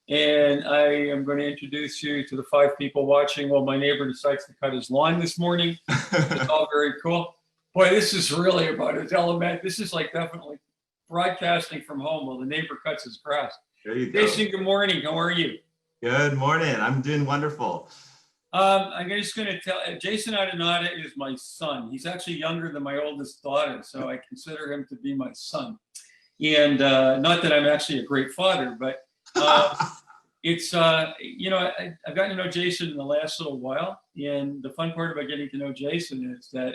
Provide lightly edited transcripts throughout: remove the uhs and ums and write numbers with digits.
and I am going to introduce you to the 5 people watching while my neighbor decides to cut his lawn this morning. It's all very cool. Boy, this is really about his element. This is like definitely broadcasting from home while the neighbor cuts his grass. There you go. Jason, good morning. How are you? Good morning. I'm doing wonderful. I'm just going to tell Jason Adinata is my son. He's actually younger than my oldest daughter, so I consider him to be my son. And not that I'm actually a great father, but it's, you know, I've gotten to know Jason in the last little while. And the fun part about getting to know Jason is that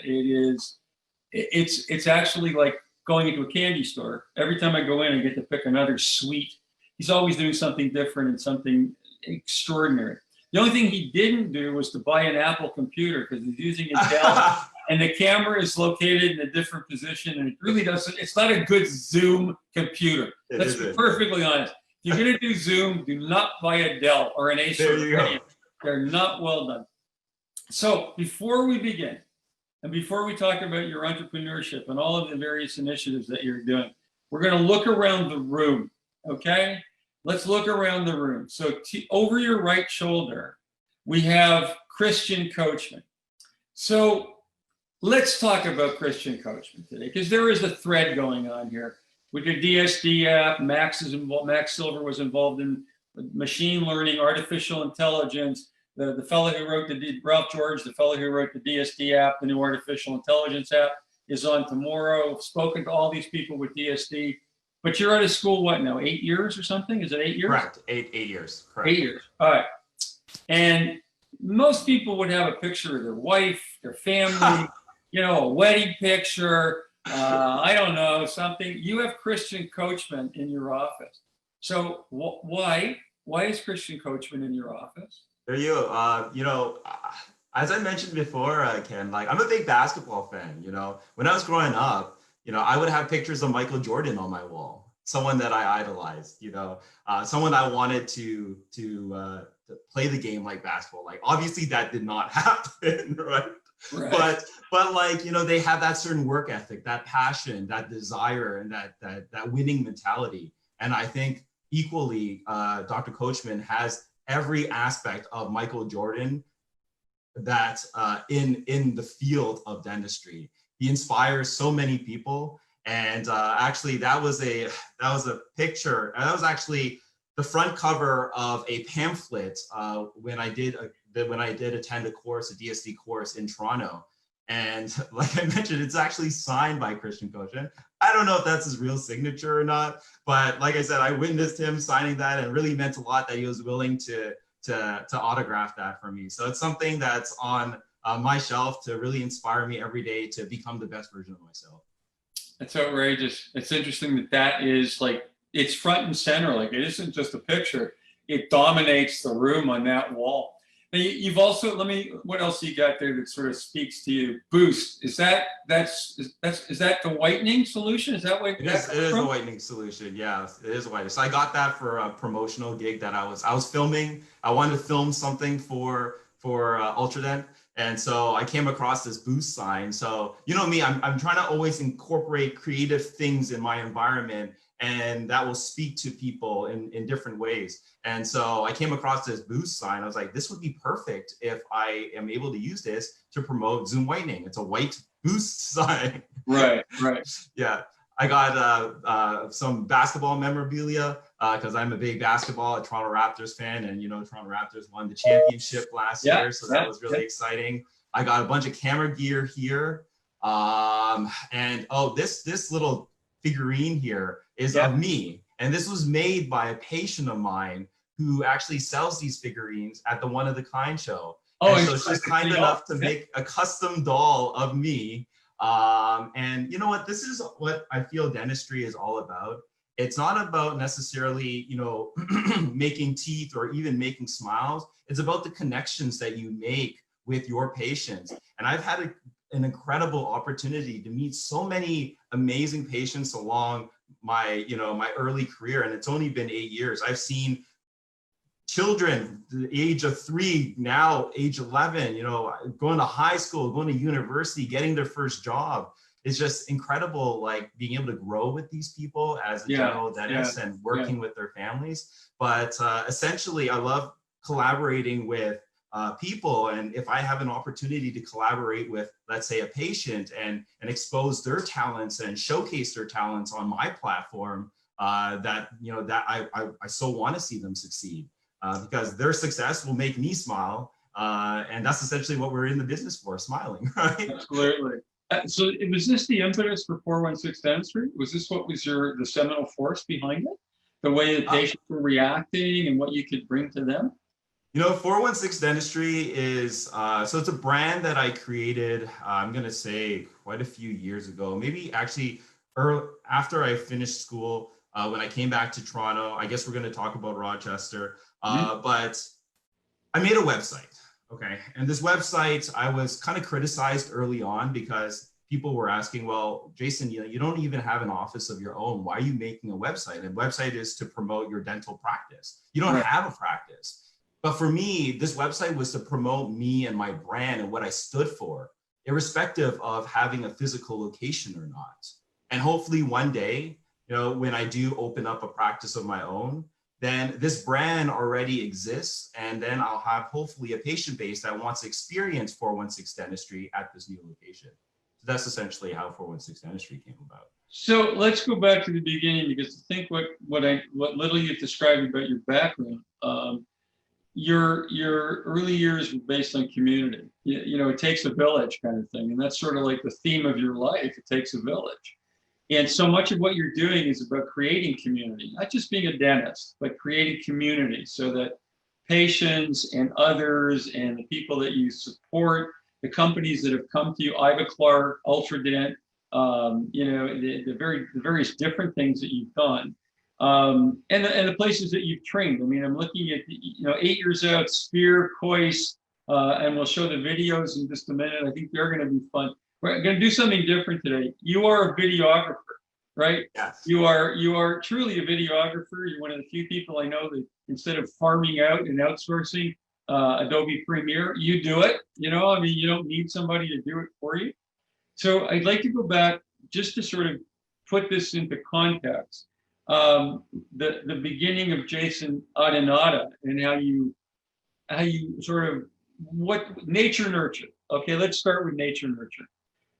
it's actually like going into a candy store. Every time I go in, I get to pick another sweet. He's always doing something different and something extraordinary. The only thing he didn't do was to buy an Apple computer because he's using a Dell and the camera is located in a different position and it really doesn't, it's not a good Zoom computer. Let's be perfectly honest. If you're gonna do Zoom, do not buy a Dell or an Acer. They're not well done. So before we begin, and before we talk about your entrepreneurship and all of the various initiatives that you're doing, we're gonna look around the room, okay? Let's look around the room. So over your right shoulder, we have Christian Coachman. So let's talk about Christian Coachman today, because there is a thread going on here. With your DSD app, Max Silver was involved in machine learning, artificial intelligence. The fellow who wrote Ralph George, the fellow who wrote the DSD app, the new artificial intelligence app, is on tomorrow. I've spoken to all these people with DSD. But you're out of school, what now, 8 years or something? Is it 8 years? Correct, eight years, correct. 8 years, all right. And most people would have a picture of their wife, their family, you know, a wedding picture, I don't know, something. You have Christian Coachman in your office. So why is Christian Coachman in your office? There you go. You know, as I mentioned before, Ken, like I'm a big basketball fan, you know. When I was growing up, you know, I would have pictures of Michael Jordan on my wall, someone that I idolized, you know, someone I wanted to play the game like basketball. Like, obviously that did not happen, right? But like, you know, they have that certain work ethic, that passion, that desire, and that winning mentality. And I think equally, Dr. Coachman has every aspect of Michael Jordan that in the field of dentistry. He inspires so many people, and actually that was a picture. That was actually the front cover of a pamphlet when I did attend a DSD course in Toronto. And like I mentioned, it's actually signed by Christian Coachman. I don't know if that's his real signature or not, but like I said, I witnessed him signing that, and it really meant a lot that he was willing to autograph that for me. So it's something that's on my shelf to really inspire me every day to become the best version of myself. That's outrageous. It's interesting that is like, it's front and center. Like, it isn't just a picture. It dominates the room on that wall. And you've also, what else you got there that sort of speaks to you? Boost. Is that the whitening solution? Is that what it is? It is a whitening solution. Yeah, it is a whitening. So I got that for a promotional gig that I was filming. I wanted to film something for Ultradent. And so I came across this Boost sign. So, you know me, I'm trying to always incorporate creative things in my environment, and that will speak to people in different ways. And so I came across this Boost sign. I was like, this would be perfect if I am able to use this to promote Zoom whitening. It's a white Boost sign. Right. Yeah. I got some basketball memorabilia because I'm a big basketball, a Toronto Raptors fan, and you know, Toronto Raptors won the championship last year, so that was really exciting. I got a bunch of camera gear here, and oh, this little figurine here is of me, and this was made by a patient of mine who actually sells these figurines at the One of the Kind show. Oh, and so she's kind enough to make a custom doll of me. And you know what, this is what I feel dentistry is all about. It's not about necessarily, you know, making teeth or even making smiles. It's about the connections that you make with your patients. And I've had an incredible opportunity to meet so many amazing patients along my early career. And it's only been 8 years. I've seen children, the age of 3, now age 11, you know, going to high school, going to university, getting their first job. it's just incredible, like being able to grow with these people as a Yeah, general dentist yeah, and working with their families. But essentially, I love collaborating with people. And if I have an opportunity to collaborate with, let's say, a patient and expose their talents and showcase their talents on my platform, that, you know, that I so want to see them succeed, because their success will make me smile. And that's essentially what we're in the business for, smiling, right? absolutely. So was this the impetus for 416 Dentistry? Was this what was the seminal force behind it? The way that patients were reacting and what you could bring to them? You know, 416 Dentistry is, so it's a brand that I created, I'm going to say quite a few years ago, maybe actually after I finished school, when I came back to Toronto. I guess we're going to talk about Rochester, but I made a website. Okay. And this website, I was kind of criticized early on because people were asking, well, Jason, you know, you don't even have an office of your own. Why are you making a website? And website is to promote your dental practice. You don't have a practice. But for me, this website was to promote me and my brand and what I stood for, irrespective of having a physical location or not. And hopefully one day, you know, when I do open up a practice of my own, then this brand already exists. And then I'll have hopefully a patient base that wants to experience 416 Dentistry at this new location. So that's essentially how 416 Dentistry came about. So let's go back to the beginning, because I think what little you've described about your background, your early years were based on community. You know, it takes a village kind of thing, and that's sort of like the theme of your life. It takes a village. And so much of what you're doing is about creating community, not just being a dentist, but creating community so that patients and others and the people that you support, the companies that have come to you, Iva Clark, Ultradent, you know, the various different things that you've done, and the places that you've trained. I mean, I'm looking at, you know, 8 years out, Spear, Coyce, and we'll show the videos in just a minute. I think they're going to be fun. We're going to do something different today. You are a videographer, right? Yes. You are truly a videographer. You're one of the few people I know that instead of farming out and outsourcing Adobe Premiere, you do it. You know, I mean, you don't need somebody to do it for you. So I'd like to go back just to sort of put this into context. The beginning of Jason Adinata and how you sort of what nature nurture. Okay, let's start with nature nurture.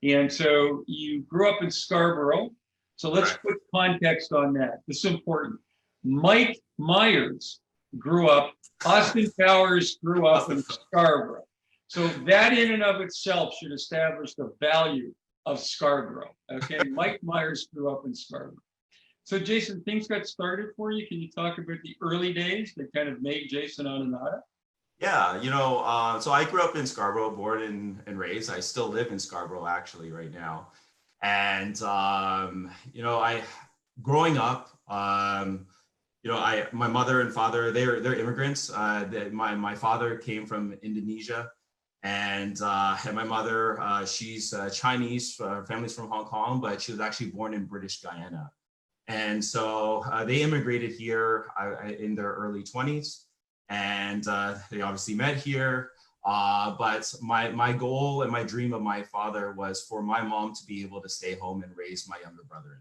And so you grew up in Scarborough. So let's put context on that. This is important. Mike Myers grew up, Austin Powers grew up in Scarborough. So that in and of itself should establish the value of Scarborough. Okay, Mike Myers grew up in Scarborough. So Jason, things got started for you. Can you talk about the early days that kind of made Jason Adinata? Yeah, you know, so I grew up in Scarborough, born and raised. I still live in Scarborough actually right now. And, you know, growing up, you know, my mother and father, they're immigrants. My father came from Indonesia, and my mother, she's Chinese, family's from Hong Kong, but she was actually born in British Guyana. And so they immigrated here in their early 20s. And they obviously met here. But my goal and my dream of my father was for my mom to be able to stay home and raise my younger brother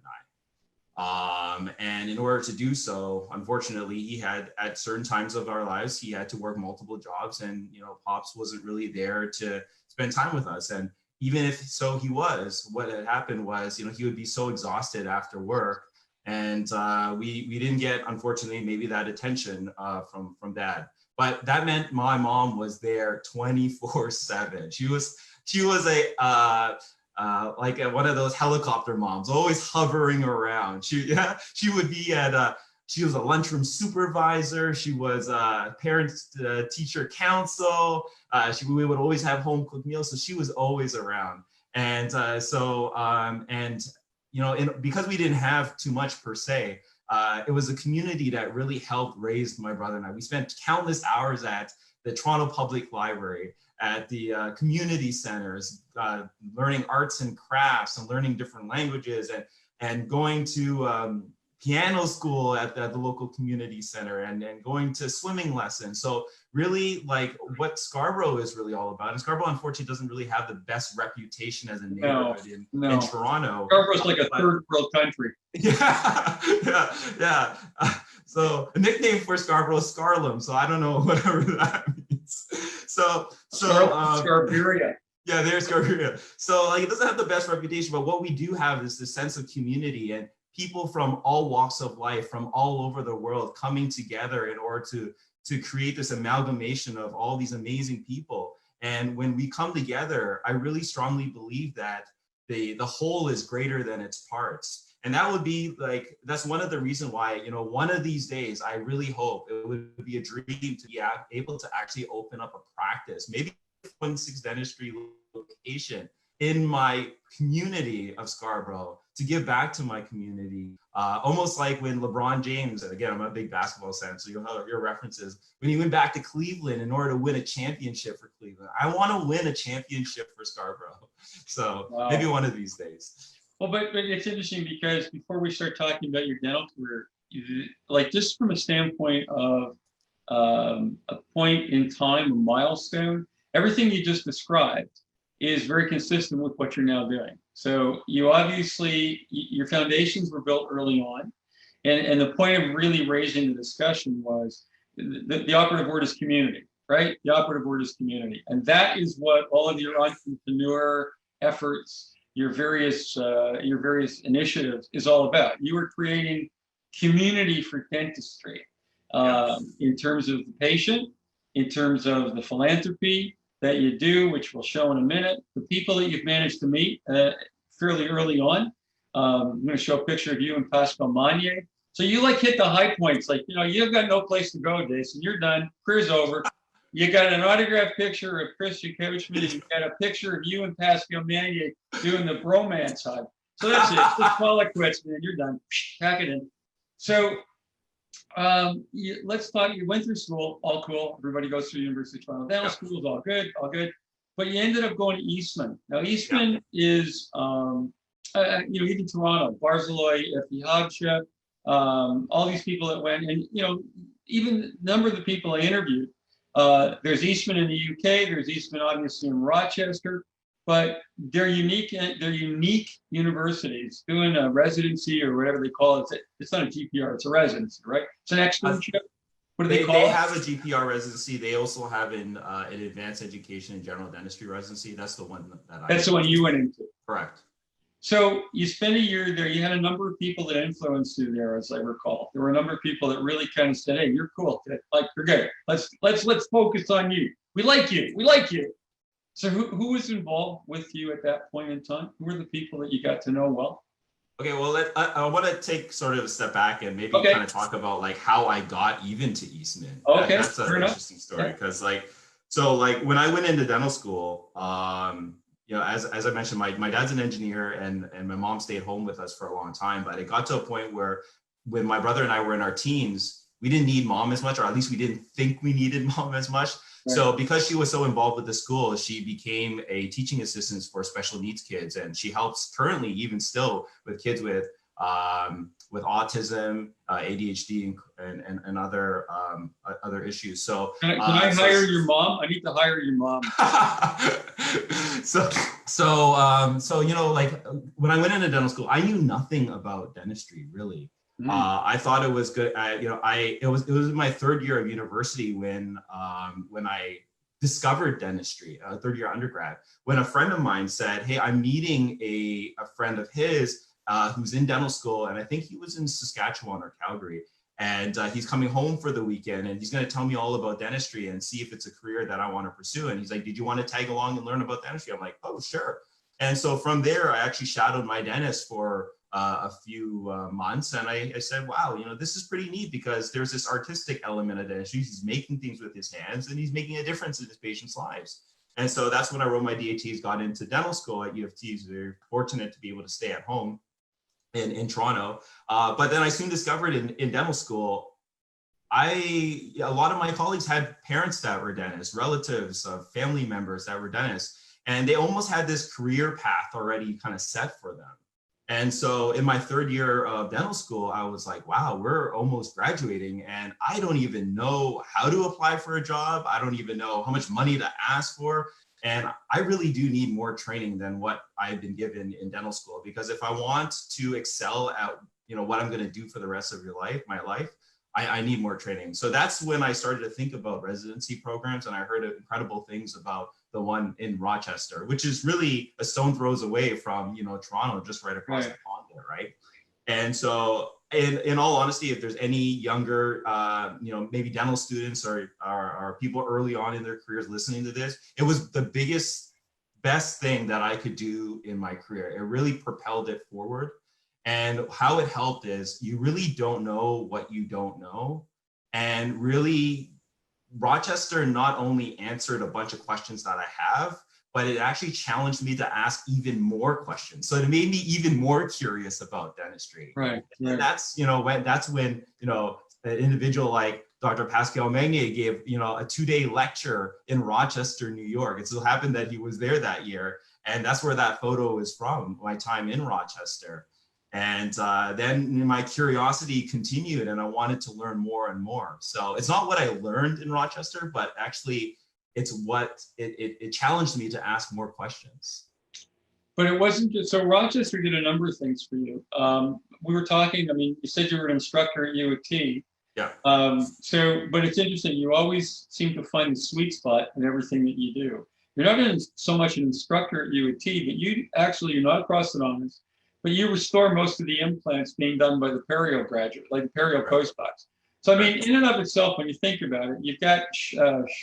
and I. And in order to do so, unfortunately, he had, at certain times of our lives, he had to work multiple jobs, and, you know, Pops wasn't really there to spend time with us. And even if so he was, what had happened was, you know, he would be so exhausted after work. And we didn't get, unfortunately, maybe that attention from Dad. But that meant my mom was there 24/7. She was like one of those helicopter moms, always hovering around. She would be at she was a lunchroom supervisor. She was parents teacher council. We would always have home cooked meals, so she was always around. And you know, because we didn't have too much per se, it was a community that really helped raise my brother and I. We spent countless hours at the Toronto Public Library, at the community centers, learning arts and crafts and learning different languages, and going to piano school at the local community center, and going to swimming lessons. So really, like, what Scarborough is really all about, and Scarborough unfortunately doesn't really have the best reputation as a neighborhood in Toronto. Scarborough's like a third world country. Yeah. So a nickname for Scarborough is Scarlum. So I don't know whatever that means. Scarberia. Yeah, there's Scarberia. So like, it doesn't have the best reputation, but what we do have is this sense of community and people from all walks of life, from all over the world, coming together in order to create this amalgamation of all these amazing people. And when we come together, I really strongly believe that the whole is greater than its parts. And that would be like, that's one of the reasons why, you know, one of these days, I really hope it would be a dream to be able to actually open up a practice, maybe 26 dentistry location in my community of Scarborough, to give back to my community. Almost like when LeBron James, and again, I'm a big basketball fan, so you'll have your references, when he went back to Cleveland in order to win a championship for Cleveland. I want to win a championship for Scarborough. So maybe one of these days. Well, but it's interesting because before we start talking about your dental career, like just from a standpoint of a point in time, a milestone, everything you just described is very consistent with what you're now doing. So you obviously, your foundations were built early on. And the point of really raising the discussion was the operative word is community, right? The operative word is community. And that is what all of your entrepreneur efforts, your various initiatives is all about. You are creating community for dentistry in terms of the patient, in terms of the philanthropy that you do, which we'll show in a minute, the people that you've managed to meet fairly early on. I'm going to show a picture of you and Pascal Magnier. So you like hit the high points, like, you know, you've got no place to go, Jason. You're done. Career's over. You got an autographed picture of Chris Yukevich, and you got a picture of you and Pascal Magnier doing the bromance hug. So that's it. Just call it quits, man. You're done. Pack it in. So let's talk. You went through school, all cool. Everybody goes through University of Toronto Dental School, is all good, all good. But you ended up going to Eastman. Now Eastman is, you know, even Toronto, Barzilai, Effie Hogsha, all these people that went, and you know, even the number of the people I interviewed. There's Eastman in the UK. There's Eastman obviously in Rochester, but they're unique universities doing a residency or whatever they call it. It's not a GPR, it's a residency, right? It's an externship. What do they call it? They have a GPR residency. They also have an advanced education and general dentistry residency. That's the one That's the one you went into. Correct. So you spent a year there. You had a number of people that influenced you there, as I recall. There were a number of people that really kind of said, "Hey, you're cool. Like, you're good. Let's focus on you. We like you. We like you." So who was involved with you at that point in time? Who were the people that you got to know well? Okay, well, I want to take sort of a step back and maybe kind of talk about like how I got even to Eastman. Okay, that's an interesting story because like when I went into dental school, you know, as I mentioned, my dad's an engineer and my mom stayed home with us for a long time. But it got to a point where when my brother and I were in our teens, we didn't need mom as much, or at least we didn't think we needed mom as much. Right. So because she was so involved with the school, she became a teaching assistant for special needs kids. And she helps currently, even still, with kids with autism, ADHD, and other issues. So can I hire your mom? I need to hire your mom. So you know, like when I went into dental school, I knew nothing about dentistry really. I thought it was good. It was in my third year of university when I discovered dentistry, third year undergrad, when a friend of mine said, "Hey, I'm meeting a friend of his who's in dental school, and I think he was in Saskatchewan or Calgary, and he's coming home for the weekend, and he's going to tell me all about dentistry and see if it's a career that I want to pursue." And he's like, "Did you want to tag along and learn about dentistry?" I'm like, "Oh, sure." And so from there, I actually shadowed my dentist for a few months, and I said, "Wow, you know, this is pretty neat because there's this artistic element of dentistry. He's making things with his hands, and he's making a difference in his patients' lives." And so that's when I wrote my DATs, got into dental school at U of T. Very fortunate to be able to stay at home in Toronto. But then I soon discovered in dental school, a lot of my colleagues had parents that were dentists, relatives, family members that were dentists, and they almost had this career path already kind of set for them. And so in my third year of dental school, I was like, wow, we're almost graduating and I don't even know how to apply for a job. I don't even know how much money to ask for. And I really do need more training than what I've been given in dental school, because if I want to excel at, what I'm going to do for the rest of my life, I need more training. So that's when I started to think about residency programs, and I heard incredible things about the one in Rochester, which is really a stone throws away from, Toronto, just right across the pond there, right? And so, in all honesty, if there's any younger, maybe dental students or people early on in their careers listening to this, it was the best thing that I could do in my career. It really propelled it forward. And how it helped is you really don't know what you don't know. And really, Rochester not only answered a bunch of questions that I have, but it actually challenged me to ask even more questions. So it made me even more curious about dentistry. Right. And that's, when an individual like Dr. Pascal Magnier gave, a 2-day lecture in Rochester, New York. It so happened that he was there that year. And that's where that photo is from, my time in Rochester. And then my curiosity continued and I wanted to learn more and more. So it's not what I learned in Rochester, but actually it's what it challenged me to ask more questions. But it wasn't just, so Rochester did a number of things for you. We were talking, you said you were an instructor at U of T. Yeah. But it's interesting, you always seem to find the sweet spot in everything that you do. You're not so much an instructor at U of T, but you're not a prosthodontist, but you restore most of the implants being done by the perio graduate, like the perio postdocs. So, in and of itself, when you think about it, you've got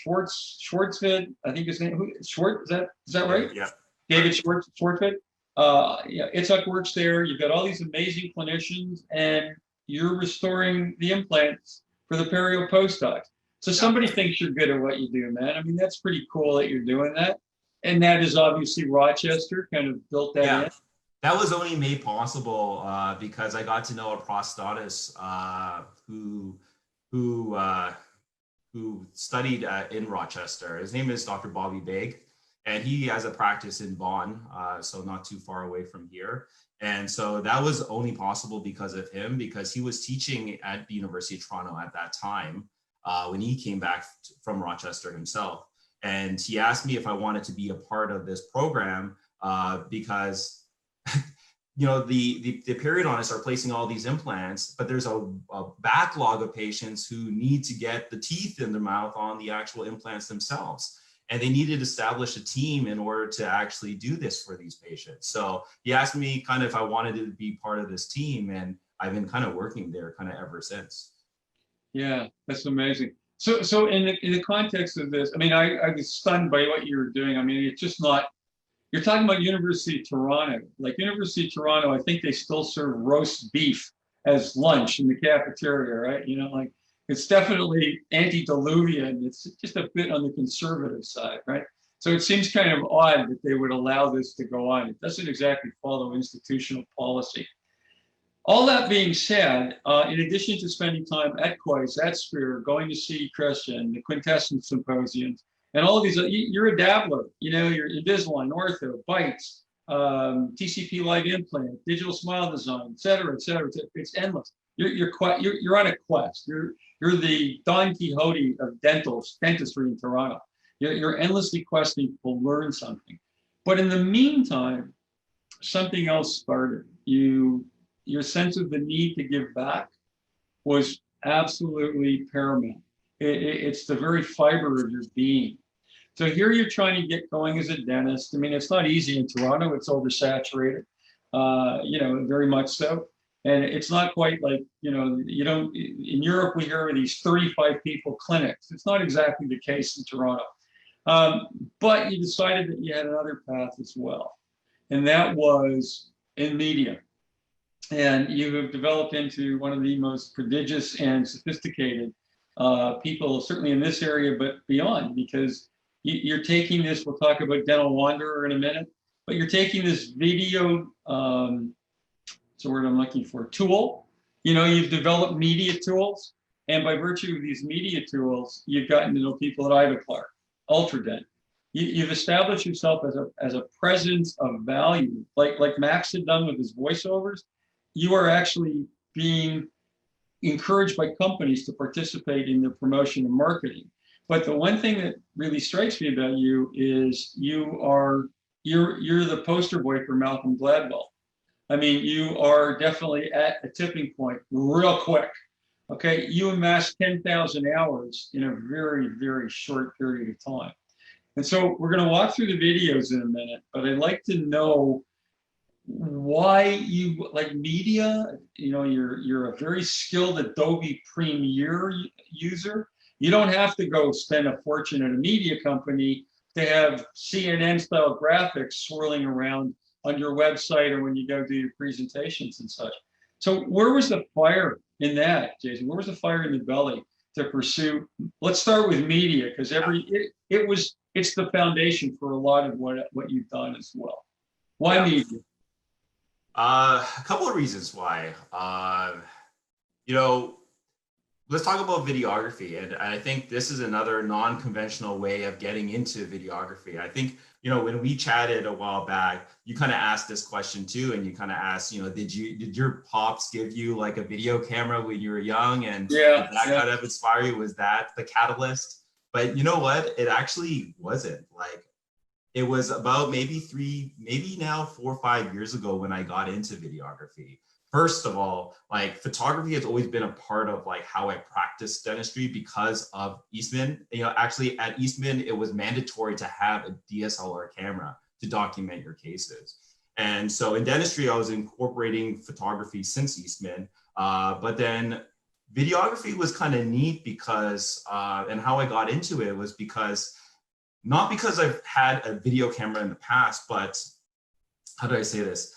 Schwartzvid, I think his name, Schwartz, is that right? Yeah. David Schwartzvid. Itzhak works there. You've got all these amazing clinicians, and you're restoring the implants for the perio postdocs. So somebody thinks you're good at what you do, man. That's pretty cool that you're doing that. And that is obviously Rochester kind of built that in. That was only made possible because I got to know a prosthodontist who studied in Rochester. His name is Dr. Bobby Begg, and he has a practice in Vaughan, so not too far away from here. And so that was only possible because of him, because he was teaching at the University of Toronto at that time when he came back from Rochester himself. And he asked me if I wanted to be a part of this program because the periodontists are placing all these implants, but there's a backlog of patients who need to get the teeth in their mouth on the actual implants themselves. And they needed to establish a team in order to actually do this for these patients. So he asked me kind of if I wanted to be part of this team, and I've been kind of working there kind of ever since. Yeah, that's amazing. So in the context of this, I was stunned by what you were doing. It's just not, you're talking about University of Toronto. Like University of Toronto, I think they still serve roast beef as lunch in the cafeteria, right? It's definitely antediluvian. It's just a bit on the conservative side, right? So it seems kind of odd that they would allow this to go on. It doesn't exactly follow institutional policy. All that being said, in addition to spending time at Quais, at Spear, going to see Christian, the Quintessence Symposiums, and all of these, you're a dabbler. You're Invisalign, Ortho, Bites, TCP Light Implant, Digital Smile Design, et cetera, et cetera. It's endless. You're on a quest. You're the Don Quixote of dentistry in Toronto. You're endlessly questing to learn something. But in the meantime, something else started. Your sense of the need to give back was absolutely paramount. It's the very fiber of your being. So here you're trying to get going as a dentist. It's not easy in Toronto. It's oversaturated, very much so. And it's not quite like, in Europe, we hear of these 35 people clinics. It's not exactly the case in Toronto. But you decided that you had another path as well. And that was in media. And you have developed into one of the most prodigious and sophisticated people, certainly in this area, but beyond, because you're taking this, we'll talk about Dental Wanderer in a minute, but you're taking this video, what's the word I'm looking for, tool. You've developed media tools, and by virtue of these media tools, you've gotten to know people at Ivoclar, Ultradent. you've established yourself as a presence of value, like Max had done with his voiceovers. You are actually being encouraged by companies to participate in their promotion and marketing. But the one thing that really strikes me about you is you're the poster boy for Malcolm Gladwell. I mean, you are definitely at a tipping point real quick. Okay, you amassed 10,000 hours in a very, very short period of time. And so we're going to walk through the videos in a minute, but I'd like to know why you like media. You know, you're a very skilled Adobe Premiere user. You don't have to go spend a fortune at a media company to have CNN style graphics swirling around on your website or when you go do your presentations and such. So where was the fire in that, Jason? Where was the fire in the belly to pursue? Let's start with media, because it's the foundation for a lot of what you've done as well. Why media? A couple of reasons why. You know, let's talk about videography. And I think this is another non-conventional way of getting into videography. I think, you know, when we chatted a while back, you kind of asked this question too. And you kind of asked, you know, did your pops give you like a video camera when you were young? And did that kind of inspire you? Was that the catalyst? But you know what? It actually wasn't. Like, it was about maybe 4 or 5 years ago when I got into videography. First of all, like, photography has always been a part of like how I practice dentistry because of Eastman. You know, actually at Eastman, it was mandatory to have a DSLR camera to document your cases. And so in dentistry, I was incorporating photography since Eastman, but then videography was kind of neat because, and how I got into it was because, not because I've had a video camera in the past, but how do I say this?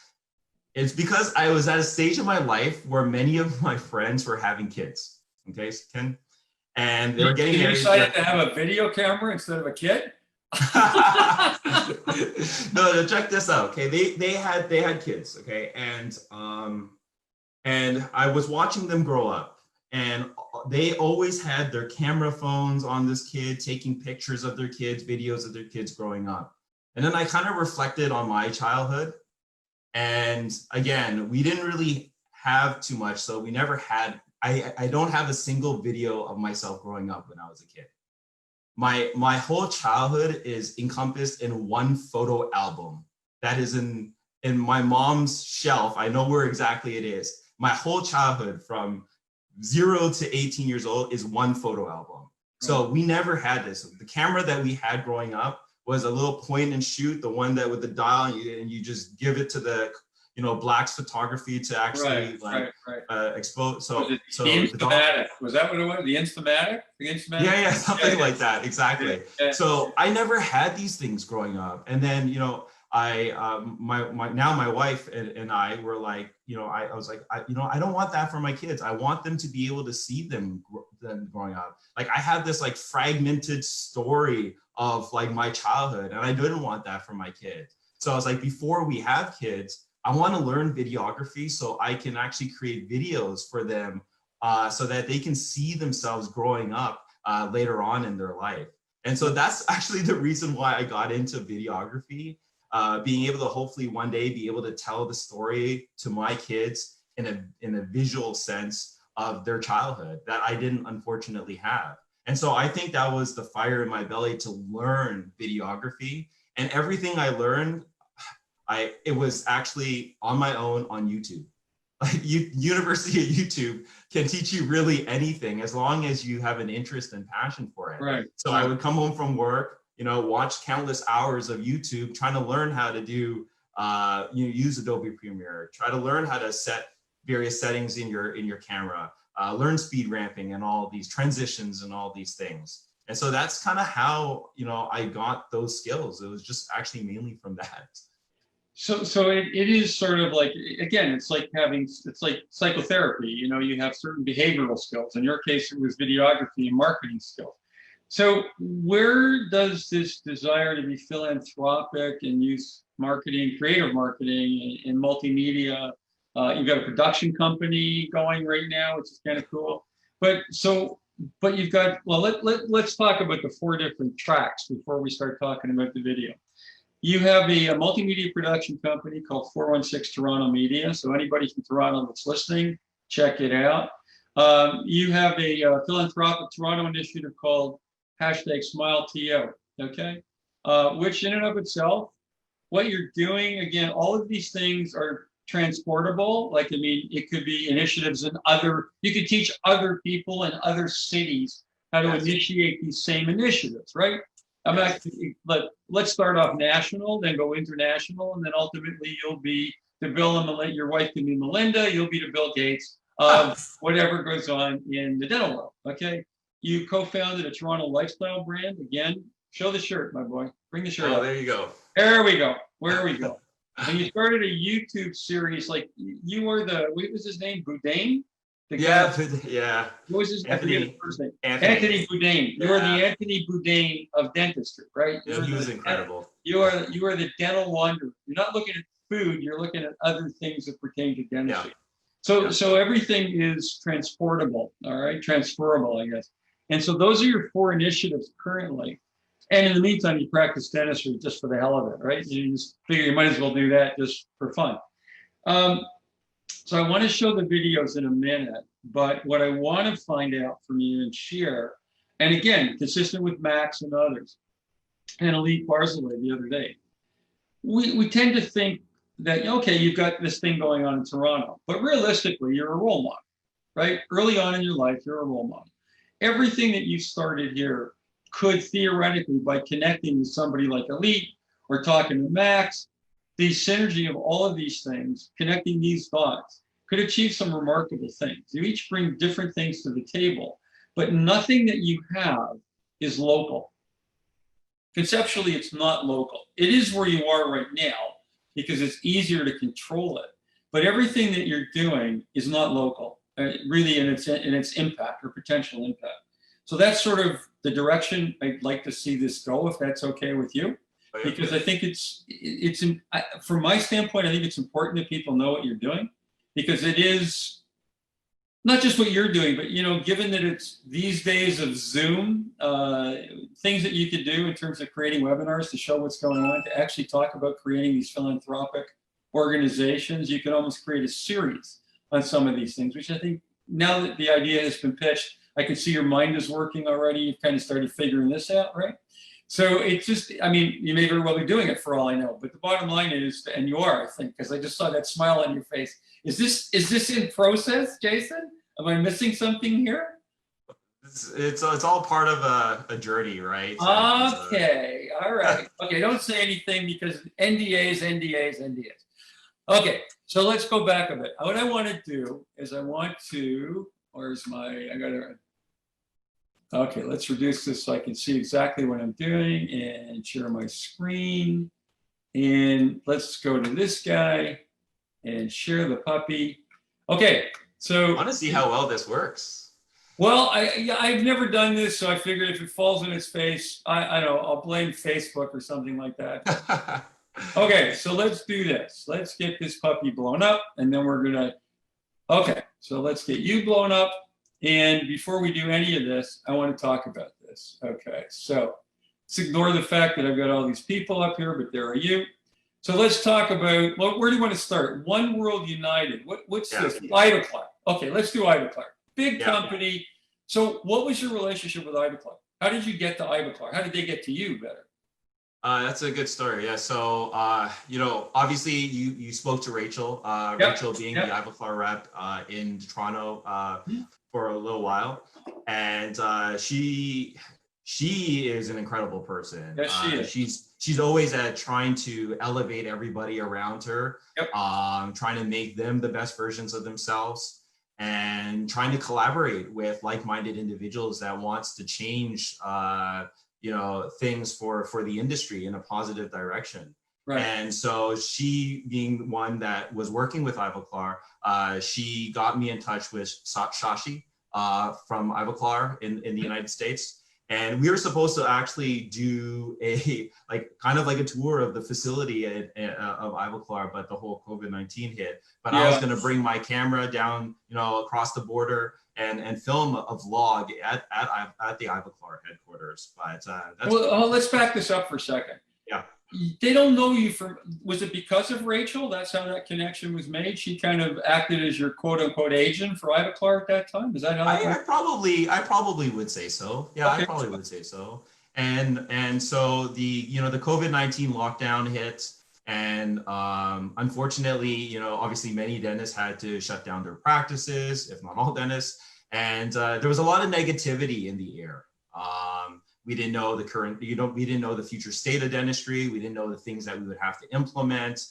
It's because I was at a stage in my life where many of my friends were having kids. Okay, Ken? And they were getting married. You decided to have a video camera instead of a kid? No, check this out. Okay, they had kids. Okay, and I was watching them grow up. And they always had their camera phones on this kid, taking pictures of their kids, videos of their kids growing up. And then I kind of reflected on my childhood. And again, we didn't really have too much. So we never had, I don't have a single video of myself growing up when I was a kid. My whole childhood is encompassed in one photo album that is in my mom's shelf. I know where exactly it is. My whole childhood from 0 to 18 years old is one photo album. So we never had this. The camera that we had growing up was a little point and shoot, the one that with the dial, and you just give it to the, you know, Black's photography to actually expose. So the Instamatic, was that what it was? The Instamatic? Yeah, something like that. Exactly. Yeah. So I never had these things growing up. And then, you know, my wife and I were like, you know, I was like, I don't want that for my kids. I want them to be able to see them growing up. Like, I have this like fragmented story of like my childhood, and I didn't want that for my kids. So I was like, before we have kids, I want to learn videography so I can actually create videos for them, so that they can see themselves growing up later on in their life. And so that's actually the reason why I got into videography. Being able to hopefully one day be able to tell the story to my kids in a visual sense of their childhood that I didn't unfortunately have. And so I think that was the fire in my belly to learn videography. And everything I learned, it was actually on my own on YouTube. Like, University of YouTube can teach you really anything as long as you have an interest and passion for it. Right. So I would come home from work, you know, watch countless hours of YouTube, trying to learn how to do, use Adobe Premiere, try to learn how to set various settings in your camera, learn speed ramping and all these transitions and all these things. And so that's kind of how, you know, I got those skills. It was just actually mainly from that. So it is sort of like, again, it's like psychotherapy. You know, you have certain behavioral skills. In your case, it was videography and marketing skills. So where does this desire to be philanthropic and use marketing, creative marketing and multimedia, you've got a production company going right now, which is kind of cool. But so but you've got, well, let's talk about the 4 different tracks before we start talking about the video. You have a multimedia production company called 416 Toronto Media. So anybody from Toronto that's listening, check it out. You have a philanthropic Toronto initiative called #SmileTO, okay? Which in and of itself, what you're doing, again, all of these things are transportable. Like, I mean, it could be initiatives in you could teach other people in other cities how to initiate these same initiatives, right? Let's start off national, then go international, and then ultimately you'll be to Bill and Melinda. Your wife can be Melinda. You'll be to Bill Gates of whatever goes on in the dental world. Okay. You co-founded a Toronto lifestyle brand. Again, show the shirt, my boy. Bring the shirt. Oh, up. there you go. There we go. Where we go. And you started a YouTube series. Like you were what was his name? Boudin. Yeah. What was his first name? Anthony Boudin. You are the Anthony Boudin of dentistry, right? Yeah, he was incredible. You are the dental wanderer. You're not looking at food. You're looking at other things that pertain to dentistry. Yeah. So everything is transportable. All right, transferable, I guess. And so those are your 4 initiatives currently. And in the meantime, you practice dentistry just for the hell of it, right? You just figure you might as well do that just for fun. So I want to show the videos in a minute, but what I want to find out from you and share, and again, consistent with Max and others, and Elite Barzilay the other day, we tend to think that, okay, you've got this thing going on in Toronto, but realistically, you're a role model, right? Early on in your life, you're a role model. Everything that you started here could theoretically, by connecting with somebody like Elite or talking to Max, the synergy of all of these things, connecting these dots, could achieve some remarkable things. You each bring different things to the table, but nothing that you have is local. Conceptually, it's not local. It is where you are right now because it's easier to control it. But everything that you're doing is not local, really in its impact or potential impact. So that's sort of the direction I'd like to see this go, if that's okay with you. Because I think from my standpoint, I think it's important that people know what you're doing, because it is not just what you're doing, but, you know, given that it's these days of Zoom, things that you could do in terms of creating webinars to show what's going on, to actually talk about creating these philanthropic organizations, you could almost create a series on some of these things, which I think now that the idea has been pitched, I can see your mind is working already. You've kind of started figuring this out, right? So it's just, I mean, you may very well be doing it for all I know, but the bottom line is, and you are, I think, because I just saw that smile on your face. Is this in process, Jason? Am I missing something here? It's all part of a journey, right? Okay, all right. Okay, don't say anything because NDAs. Okay, so let's go back a bit. What I want to do is okay, let's reduce this so I can see exactly what I'm doing and share my screen. And let's go to this guy and share the puppy. Okay, so. I want to see how well this works. Well, I've never done this, so I figured if it falls in its face, I don't know, I'll blame Facebook or something like that. Okay, so let's do this. Let's get this puppy blown up, and then we're gonna, okay, so let's get you blown up. And before we do any of this, I want to talk about this. Okay, so let's ignore the fact that I've got all these people up here, but there are you. So let's talk about, well, where do you want to start? One World United. What's this? Ivoclar. Okay, let's do Ivoclar. Big company. So what was your relationship with Ivoclar? How did you get to Ivoclar? How did they get to you better? That's a good story. Yeah. So, you know, obviously you spoke to Rachel, Rachel being the Ivoclar rep in Toronto for a little while. And she is an incredible person. Yes, she is. She's always trying to elevate everybody around her, trying to make them the best versions of themselves, and trying to collaborate with like-minded individuals that wants to change you know, things for the industry in a positive direction. Right. And so she, being one that was working with Ivoclar, she got me in touch with Shashi from Ivoclar in the United States. And we were supposed to actually do a kind of like a tour of the facility of Ivoclar, but the whole COVID-19 hit. But I was going to bring my camera down, you know, across the border and film a vlog at the Ivoclar headquarters. But that's well, let's back this up for a second. Yeah. They don't know you from, was it because of Rachel? That's how that connection was made? She kind of acted as your quote unquote agent for Ivoclar at that time? Is that how I probably would say so. Yeah, okay. I probably would say so. And so the COVID-19 lockdown hit, and unfortunately, obviously many dentists had to shut down their practices, if not all dentists. And there was a lot of negativity in the air. We didn't know the current, we didn't know the future state of dentistry. We didn't know the things that we would have to implement.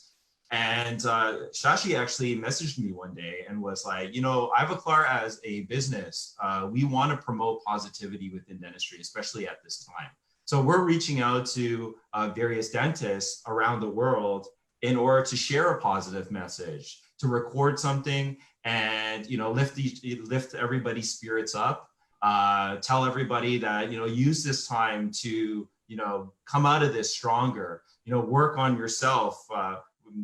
And Shashi actually messaged me one day and was like, Ivoclar as a business, we want to promote positivity within dentistry, especially at this time. So we're reaching out to various dentists around the world in order to share a positive message, to record something and, lift everybody's spirits up. Tell everybody that, use this time to, come out of this stronger, work on yourself,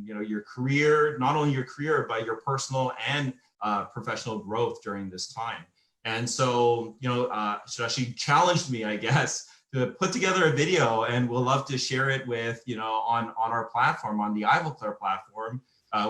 your career, not only your career, but your personal and professional growth during this time. And so, she challenged me, I guess, to put together a video, and we'll love to share it with, on our platform, on the Ivoclar platform,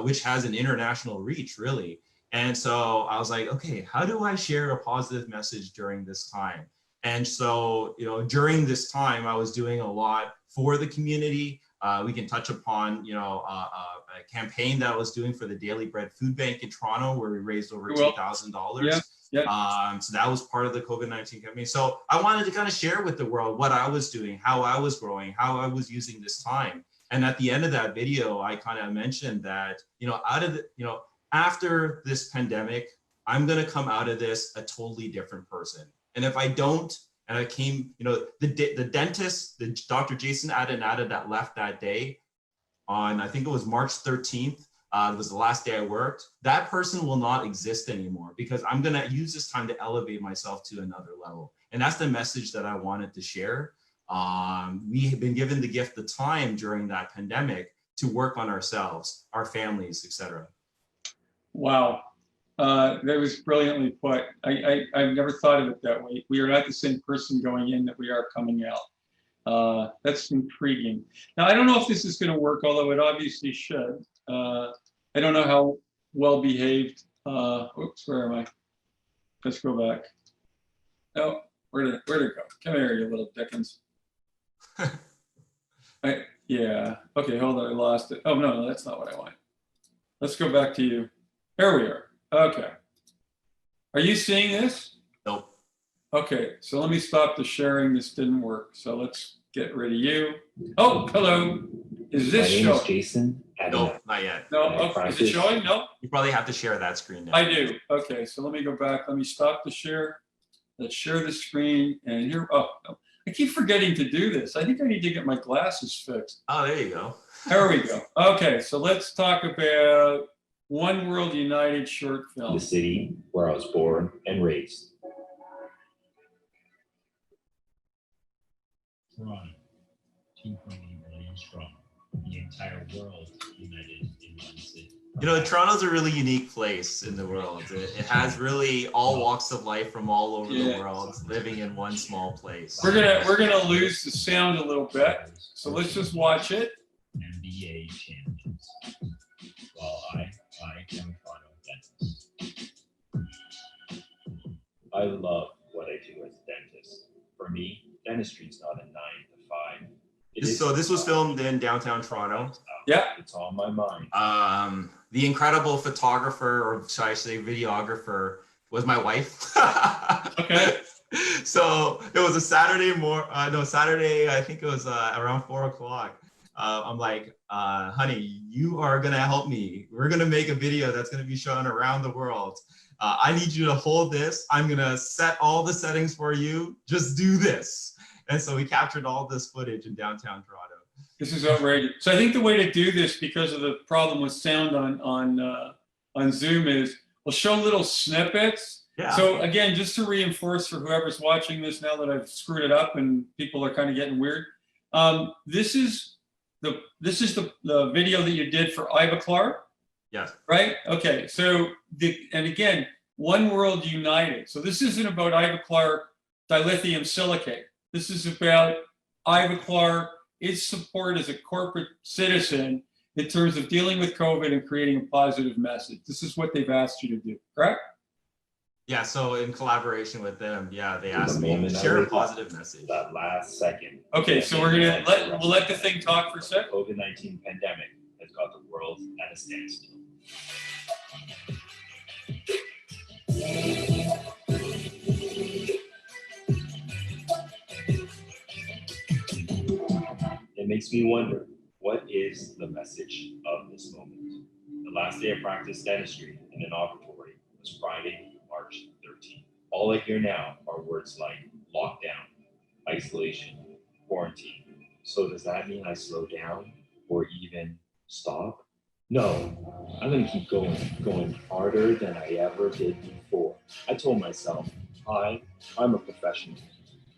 which has an international reach, really. And so I was like, okay, how do I share a positive message during this time? And so, during this time, I was doing a lot for the community. We can touch upon, a campaign that I was doing for the Daily Bread Food Bank in Toronto, where we raised over $2,000. Yeah. Yeah. So that was part of the COVID-19 campaign. So I wanted to kind of share with the world what I was doing, how I was growing, how I was using this time. And at the end of that video, I kind of mentioned that, after this pandemic, I'm going to come out of this a totally different person. And if I don't, and I came, the dentist, the Dr. Jason Adinata that left that day on, I think it was March 13th, it was the last day I worked, that person will not exist anymore, because I'm going to use this time to elevate myself to another level. And that's the message that I wanted to share. We have been given the gift of time during that pandemic to work on ourselves, our families, etc. Wow. That was brilliantly put. I've never thought of it that way. We are not the same person going in that we are coming out. That's intriguing. Now, I don't know if this is going to work, although it obviously should. I don't know how well behaved. Oops, where am I? Let's go back. Oh, where'd it go? Come here, you little dickens. Yeah. Okay, hold on. I lost it. Oh, no, that's not what I want. Let's go back to you. Here we are. Okay. Are you seeing this? Nope. Okay, so let me stop the sharing. This didn't work. So let's get rid of you. Oh, hello. Is this showing? My name is Jason. Nope, not yet. No, okay. Is it showing? No. You probably have to share that screen now. I do. Okay, so let me go back. Let me stop the share. Let's share the screen. And here, oh, no. I keep forgetting to do this. I think I need to get my glasses fixed. Oh, there you go. There we go. Okay, so let's talk about One World United short film. The city where I was born and raised. Toronto, 2.8 million strong. The entire world united in one city. Toronto's a really unique place in the world. It has really all walks of life from all over the world living in one small place. We're gonna lose the sound a little bit, so let's just watch it. NBA champions. While I am Toronto dentist. I love what I do as a dentist. For me, dentistry is not a 9 to 5. So this was filmed in downtown Toronto. Yeah. It's on my mind. The incredible photographer, or should I say videographer, was my wife. Okay. So it was a Saturday Saturday, I think it was around 4 o'clock. I'm like, honey, you are gonna help me. We're gonna make a video that's gonna be shown around the world. I need you to hold this. I'm gonna set all the settings for you. Just do this. And so we captured all this footage in downtown Toronto. This is outrageous. So I think the way to do this, because of the problem with sound on Zoom, is we'll show little snippets. Yeah. So again, just to reinforce for whoever's watching this, now that I've screwed it up and people are kind of getting weird, this is the video that you did for Ivoclar. Yes. Right. Okay. So and again, one world united. So this isn't about Ivoclar dilithium silicate. This is about Ivoclar, its support as a corporate citizen in terms of dealing with COVID and creating a positive message. This is what they've asked you to do, correct? Yeah, so in collaboration with them, yeah, they asked me moment to I share a wake up, positive message. That last second. Okay, so we'll let the thing talk for a sec. The COVID-19 pandemic has got the world at a standstill. It makes me wonder, what is the message of this moment? The last day of practice dentistry in an operatory was Friday, March 13th. All I hear now are words like lockdown, isolation, quarantine. So does that mean I slow down or even stop? No, I'm gonna keep going harder than I ever did before. I told myself, I'm a professional.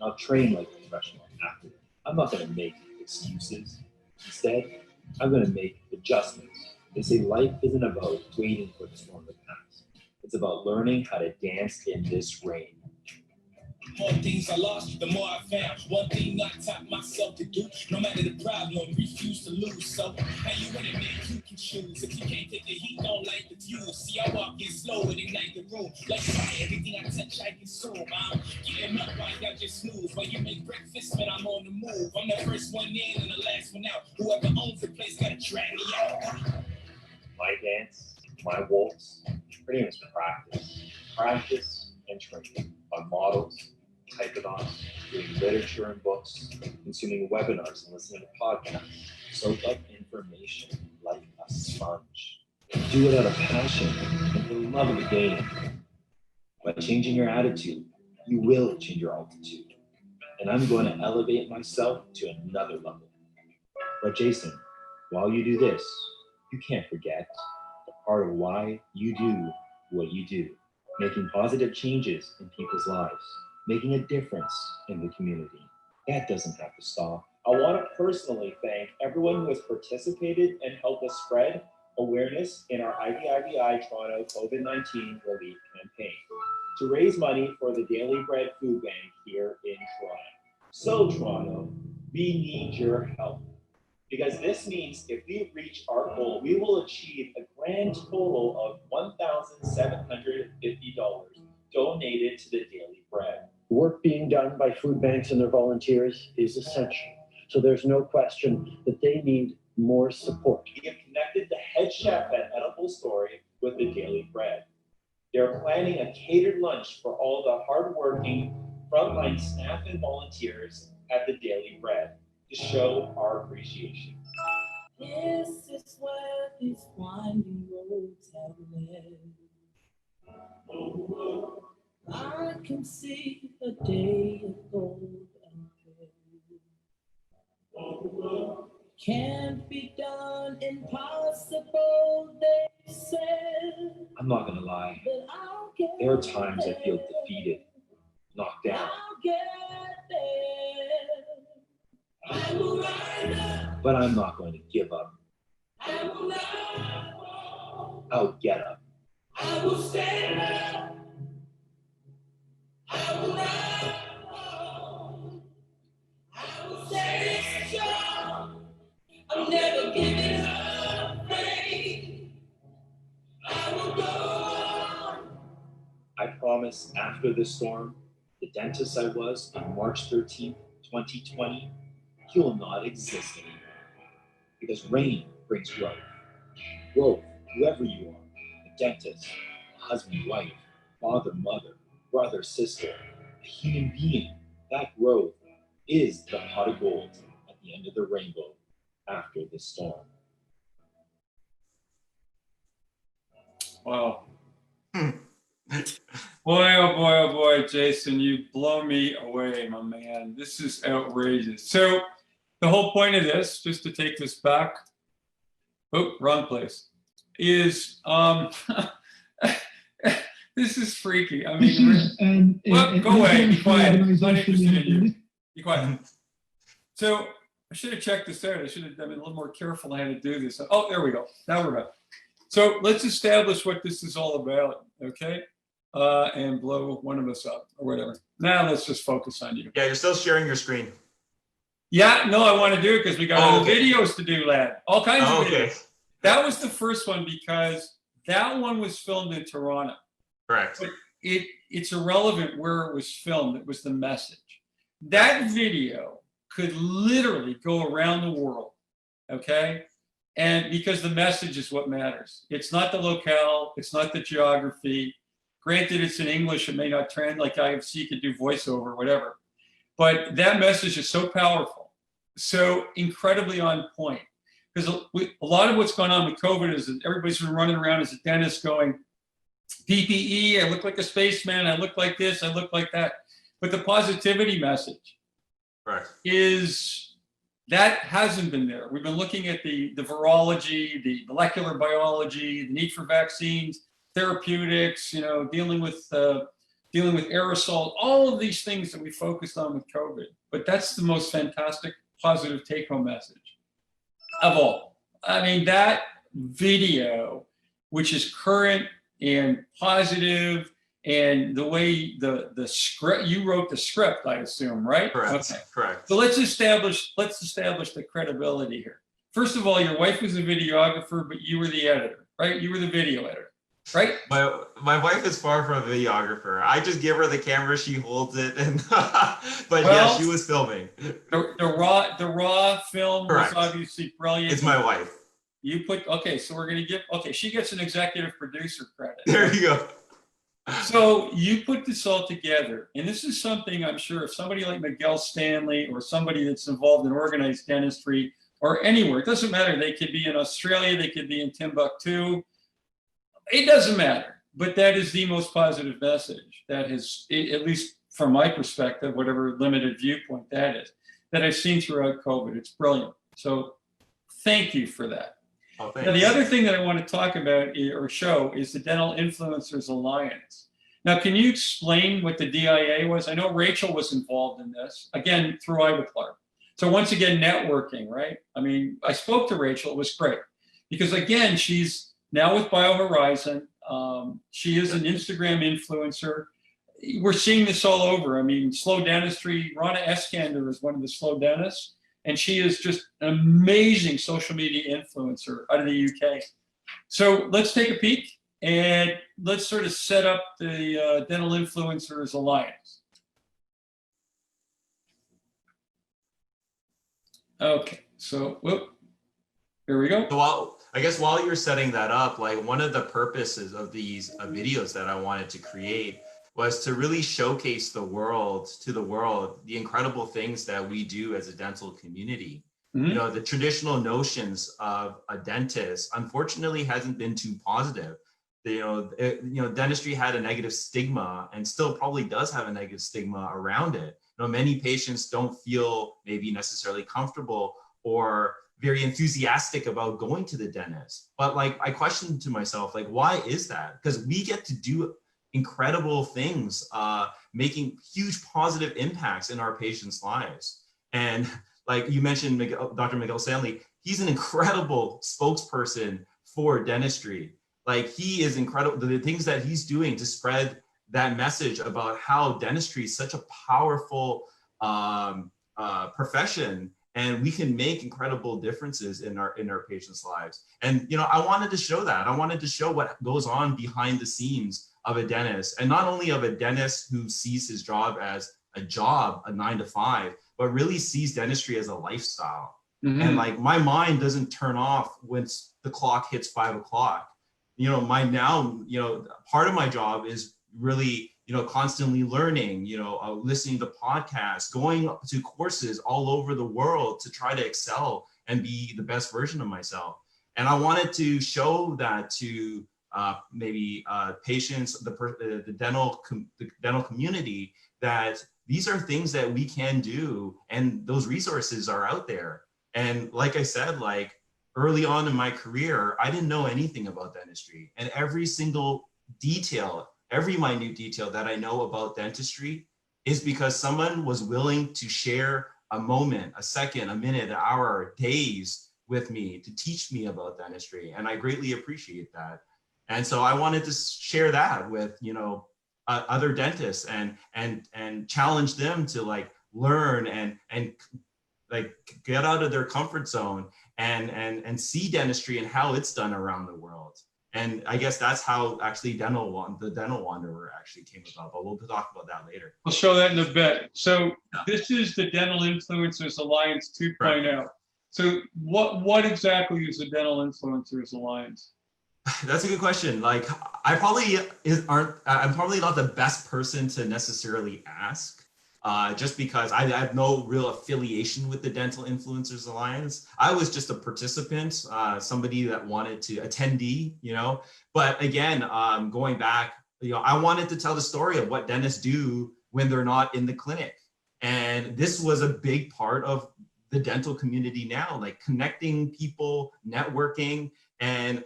I'll train like a professional athlete. I'm not gonna make excuses. Instead, I'm gonna make adjustments. They say life isn't about waiting for the storm to pass. It's about learning how to dance in this rain. More things I lost, the more I found. One thing I taught myself to do, no matter the problem, refuse to lose. So, how you in it, man? You can choose. If you can't take the heat, don't light the fuse. See, I walk in slow and ignite the room. Like fire, everything I touch, I consume. I'm getting up right, I just snooze. While you make breakfast, man, I'm on the move. I'm the first one in and the last one out. Whoever owns the place gotta drag me out. My dance, my waltz, pretty much practice and training on models, typodons, reading literature and books, consuming webinars and listening to podcasts. Soak up information like a sponge. Do it out of passion and the love of the game. By changing your attitude, you will change your altitude. And I'm going to elevate myself to another level. But Jason, while you do this, you can't forget the part of why you do what you do, making positive changes in people's lives, making a difference in the community. That doesn't have to stop. I want to personally thank everyone who has participated and helped us spread awareness in our IVIVI Toronto COVID-19 relief campaign to raise money for the Daily Bread Food Bank here in Toronto. So Toronto, we need your help. Because this means if we reach our goal, we will achieve a grand total of $1,750 donated to the Daily Bread. The work being done by food banks and their volunteers is essential. So there's no question that they need more support. We have connected the head chef at Edible Story with the Daily Bread. They're planning a catered lunch for all the hardworking frontline staff and volunteers at the Daily Bread to show our appreciation. This is where these winding roads have led. I can see a day of gold ahead. Can't be done, impossible, they said. I'm not gonna lie. But I'll get There are times I feel defeated, knocked down. I'll get there. I will rise up. But I'm not going to give up. I will not fall. I'll get up. I will stand up. I will not fall. I will stay strong. I'm never giving up faith. I will go on. I promise after this storm, the dentist I was on March 13th, 2020, he will not exist anymore. Because rain brings growth. Growth, whoever you are, a dentist, a husband, wife, father, mother, brother, sister, a human being, that growth is the pot of gold at the end of the rainbow after this storm. Wow. Boy, oh boy, Jason, you blow me away, my man. This is outrageous. So the whole point of this, just to take this back, oh, wrong place, is this is freaky. I mean, go away, be quiet. I'm not interested in you. Be quiet. So I should have checked this out. I should have been a little more careful how to do this. Oh, there we go. Now we're back. So let's establish what this is all about, okay? and blow one of us up or whatever. Now let's just focus on you. Yeah, you're still sharing your screen. Yeah, no, I want to do it because we got other okay. videos to do, lad. All kinds of videos. Okay. That was the first one because that one was filmed in Toronto. Correct. But it's irrelevant where it was filmed. It was the message. That video could literally go around the world, okay? And because the message is what matters. It's not the locale. It's not the geography. Granted, it's in English. It may not translate like IFC could do voiceover or whatever. But that message is so powerful, so incredibly on point. Because a lot of what's going on with COVID is that everybody's been running around as a dentist going, PPE, I look like a spaceman, I look like this, I look like that. But the positivity message is that hasn't been there. We've been looking at the virology, the molecular biology, the need for vaccines, therapeutics, you know, dealing with aerosol, all of these things that we focused on with COVID. But that's the most fantastic positive take-home message of all. I mean, that video, which is current and positive, and the way the script, you wrote the script, I assume, right? Correct. Okay. Correct. So let's establish the credibility here. First of all, your wife was a videographer, but you were the editor, right? You were the video editor, right? My wife is far from a videographer. I just give her the camera, she holds it, and but yeah, she was filming. The raw film Correct. was obviously brilliant. It's my wife. You put, okay, so we're gonna give, okay, she gets an executive producer credit. There you go. So you put this all together, and this is something I'm sure if somebody like Miguel Stanley or somebody that's involved in organized dentistry or anywhere, it doesn't matter. They could be in Australia, they could be in Timbuktu. It doesn't matter, but that is the most positive message that has, at least from my perspective, whatever limited viewpoint that is, that I've seen throughout COVID. It's brilliant. So thank you for that. Oh, thanks. Now, the other thing that I want to talk about or show is the Dental Influencers Alliance. Now, can you explain what the DIA was? I know Rachel was involved in this, again, through Ivaclar. So once again, networking, right? I mean, I spoke to Rachel, it was great. Because again, she's now with BioHorizon. She is an Instagram influencer. We're seeing this all over. I mean, Slow Dentistry, Rana Eskander is one of the slow dentists. And she is just an amazing social media influencer out of the UK. So let's take a peek and let's sort of set up the Dental Influencers Alliance. Okay, so here we go. So I guess while you're setting that up, like one of the purposes of these videos that I wanted to create was to really showcase to the world, the incredible things that we do as a dental community. Mm-hmm. You know, the traditional notions of a dentist, unfortunately, hasn't been too positive. Dentistry had a negative stigma and still probably does have a negative stigma around it. You know, many patients don't feel maybe necessarily comfortable or very enthusiastic about going to the dentist. But like, I questioned to myself, like, why is that? Because we get to do incredible things, making huge positive impacts in our patients' lives. And like you mentioned, Dr. Miguel Stanley, he's an incredible spokesperson for dentistry. Like he is incredible, the things that he's doing to spread that message about how dentistry is such a powerful profession, and we can make incredible differences in our patients' lives. And you know, I wanted to show that. I wanted to show what goes on behind the scenes of a dentist, and not only of a dentist who sees his job as a job, a 9 to 5, but really sees dentistry as a lifestyle. Mm-hmm. And like my mind doesn't turn off once the clock hits 5 o'clock. You know, part of my job is really, you know, constantly learning, you know, listening to podcasts, going to courses all over the world to try to excel and be the best version of myself. And I wanted to show that to patients, the dental community, that these are things that we can do, and those resources are out there. And like I said, like early on in my career, I didn't know anything about dentistry, and every single detail, every minute detail that I know about dentistry is because someone was willing to share a moment, a second, a minute, an hour, days with me to teach me about dentistry. And I greatly appreciate that. And so I wanted to share that with, you know, other dentists and challenge them to like learn and like get out of their comfort zone and see dentistry and how it's done around the world. And I guess that's how actually the Dental Wanderer actually came about, but we'll talk about that later. We'll show that in a bit. So this is the Dental Influencers Alliance 2.0. Right. So what exactly is the Dental Influencers Alliance? That's a good question. Like, I'm probably not the best person to necessarily ask, just because I have no real affiliation with the Dental Influencers Alliance. I was just a participant, somebody that wanted to attendee, you know. But again, going back, you know, I wanted to tell the story of what dentists do when they're not in the clinic, and this was a big part of the dental community now, like connecting people, networking. And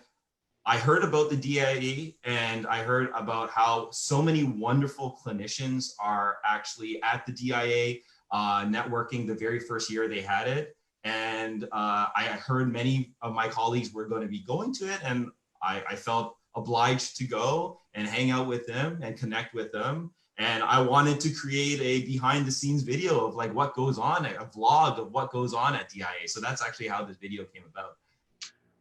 I heard about the DIA, and I heard about how so many wonderful clinicians are actually at the DIA networking the very first year they had it. And I heard many of my colleagues were going to be going to it, and I felt obliged to go and hang out with them and connect with them. And I wanted to create a behind the scenes video of like what goes on, a vlog of what goes on at DIA. So that's actually how this video came about.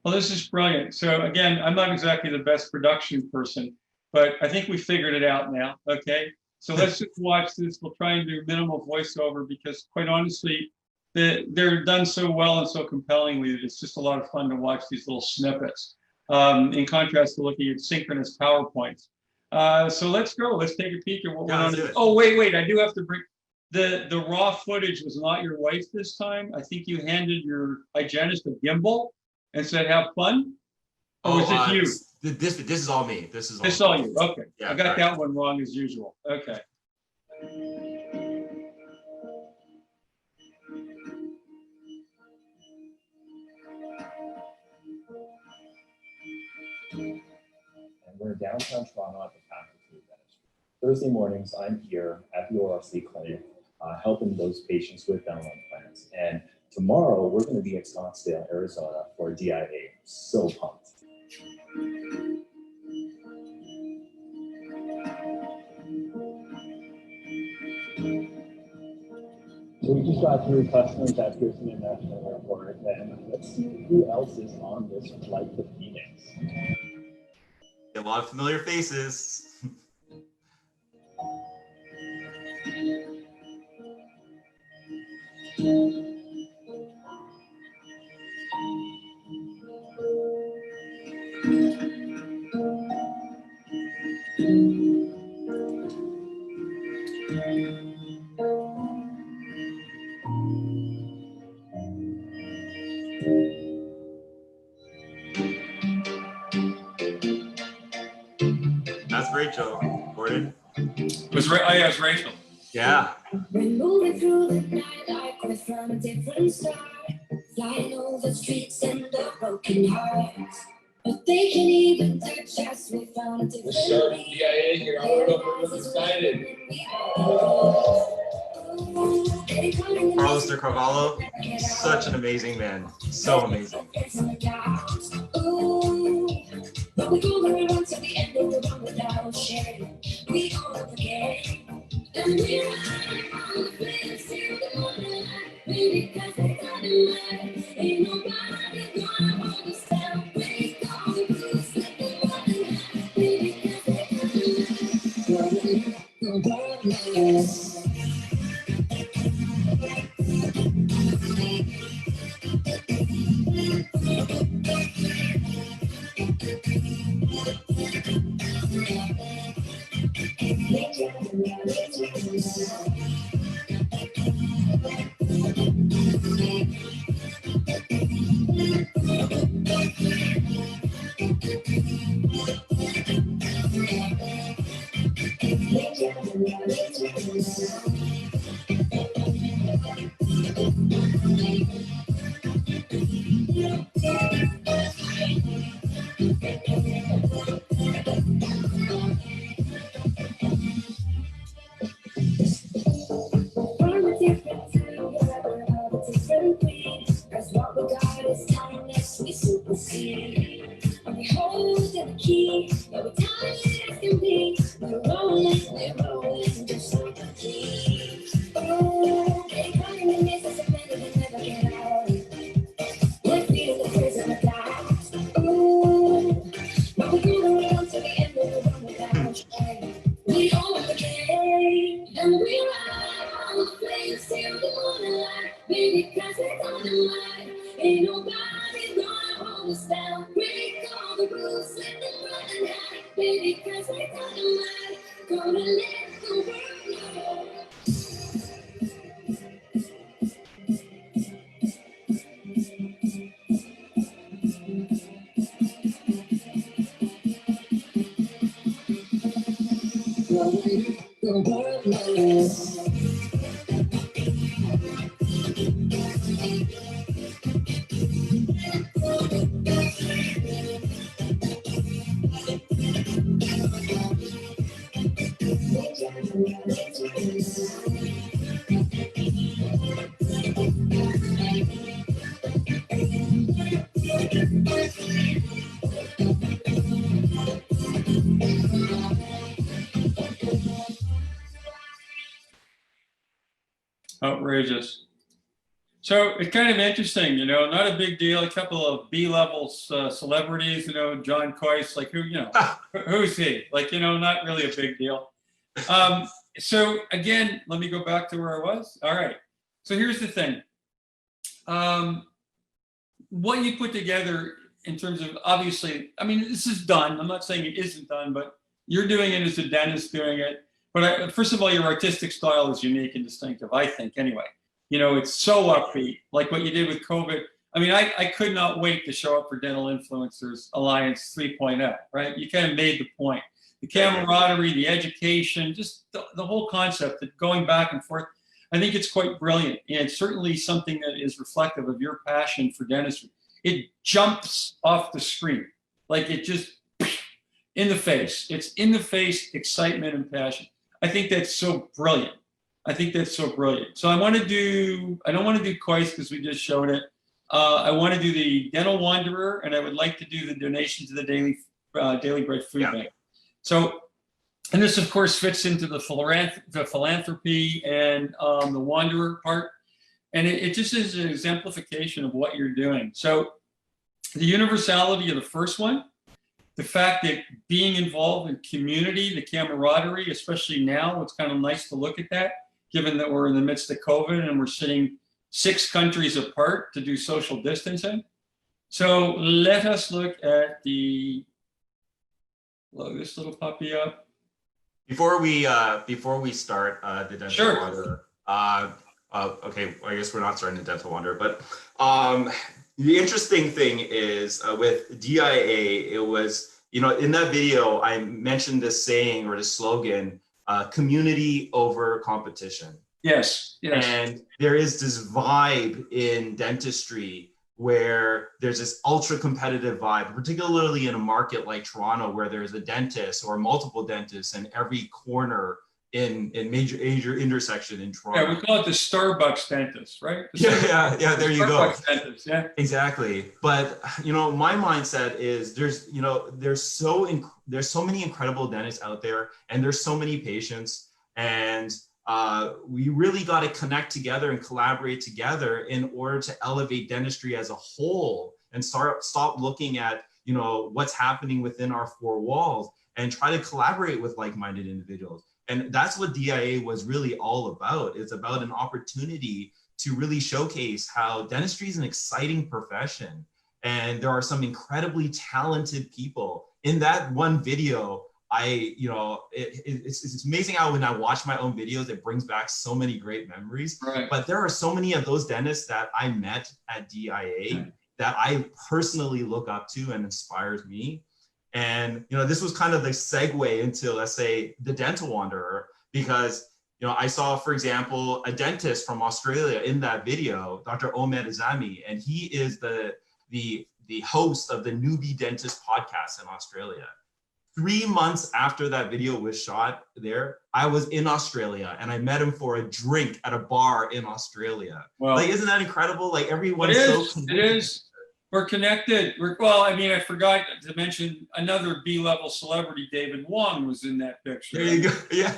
Well, this is brilliant. So again, I'm not exactly the best production person, but I think we figured it out now, okay? So let's just watch this. We'll try and do minimal voiceover because quite honestly, they're done so well and so compellingly that it's just a lot of fun to watch these little snippets, in contrast to looking at synchronous PowerPoints. So let's go. Let's take a peek at what went on. Oh, wait. I do have to bring the raw footage. Was not your wife this time. I think you handed your hygienist a gimbal and said, "Have fun." Or was it you? This is all me. This is all you. Okay. Yeah, I got that one wrong as usual. Okay. And we're downtown Toronto at the Faculty of Dentistry. Thursday mornings, I'm here at the ORC clinic helping those patients with dental implants. And tomorrow, we're going to be in Scottsdale, Arizona for DIA. So pumped. So we just got through customs at Pearson International Airport, and let's see who else is on this flight to Phoenix. A lot of familiar faces. That's Rachel, Gordon. It was Rachel. Yeah. We're moving through the night like we're from a different star, flying over streets and the broken hearts. But they can even touch us. We found a different DIA here. I'm excited. Carlos de Carvalho, such an amazing man. So amazing. But we go around to the end of the run without sharing. We all up again. And we're all friends till the morning. Maybe because we got it right. Ain't nobody gonna understand. We go through second morning. Maybe because we got it right. baby, cause we're gonna lie. Ain't nobody gonna hold us down. Break all the rules, let them run and hide. Baby, cause we're gonna lie. Gonna let the world know. The world knows. Outrageous. So it's kind of interesting, you know, not a big deal. A couple of B-level celebrities, you know, John Coyce, like who, you know, who's he? Like, you know, not really a big deal. So again, let me go back to where I was. All right. So here's the thing. What you put together in terms of, obviously, I mean, this is done. I'm not saying it isn't done, but you're doing it as a dentist doing it. But first of all, your artistic style is unique and distinctive, I think, anyway. You know, it's so upbeat, like what you did with COVID. I mean, I could not wait to show up for Dental Influencers Alliance 3.0, right? You kind of made the point. The camaraderie, the education, just the whole concept of going back and forth. I think it's quite brilliant, and certainly something that is reflective of your passion for dentistry. It jumps off the screen, like it just in the face. It's in the face excitement and passion. I think that's so brilliant. I think that's so brilliant. So I don't want to do Kois because we just showed it. I want to do the Dental Wanderer, and I would like to do the donation to the Daily Bread Food Bank. So, and this of course fits into the philanthropy and the Wanderer part. And it just is an exemplification of what you're doing. So the universality of the first one, the fact that being involved in community, the camaraderie, especially now, it's kind of nice to look at that, given that we're in the midst of COVID and we're sitting 6 countries apart to do social distancing. So let us look at load this little puppy up. Before we start the Dental Wanderer, okay, I guess we're not starting the Dental Wanderer, but the interesting thing is with DIA, it was, you know, in that video, I mentioned this saying or this slogan, community over competition. Yes, yes. And there is this vibe in dentistry where there's this ultra competitive vibe, particularly in a market like Toronto, where there's a dentist or multiple dentists in every corner in major intersection in Toronto. Yeah, we call it the Starbucks dentist, right? Yeah, there you go. Starbucks dentist, yeah. Exactly. But you know, my mindset is there's so many incredible dentists out there, and there's so many patients, and we really got to connect together and collaborate together in order to elevate dentistry as a whole and stop looking at, you know, what's happening within our 4 walls and try to collaborate with like-minded individuals. And that's what DIA was really all about. It's about an opportunity to really showcase how dentistry is an exciting profession. And there are some incredibly talented people. In that one video, it's amazing how when I watch my own videos, it brings back so many great memories. Right. But there are so many of those dentists that I met at DIA that I personally look up to and inspires me. And, you know, this was kind of the segue into, let's say, the Dental Wanderer, because, you know, I saw, for example, a dentist from Australia in that video, Dr. Omed Azami, and he is the host of the Newbie Dentist podcast in Australia. 3 months after that video was shot there, I was in Australia and I met him for a drink at a bar in Australia. Well, like, isn't that incredible? Like, everyone's so connected. It is. We're connected. Well, I mean, I forgot to mention another B-level celebrity, David Wong, was in that picture. There you go. Yeah,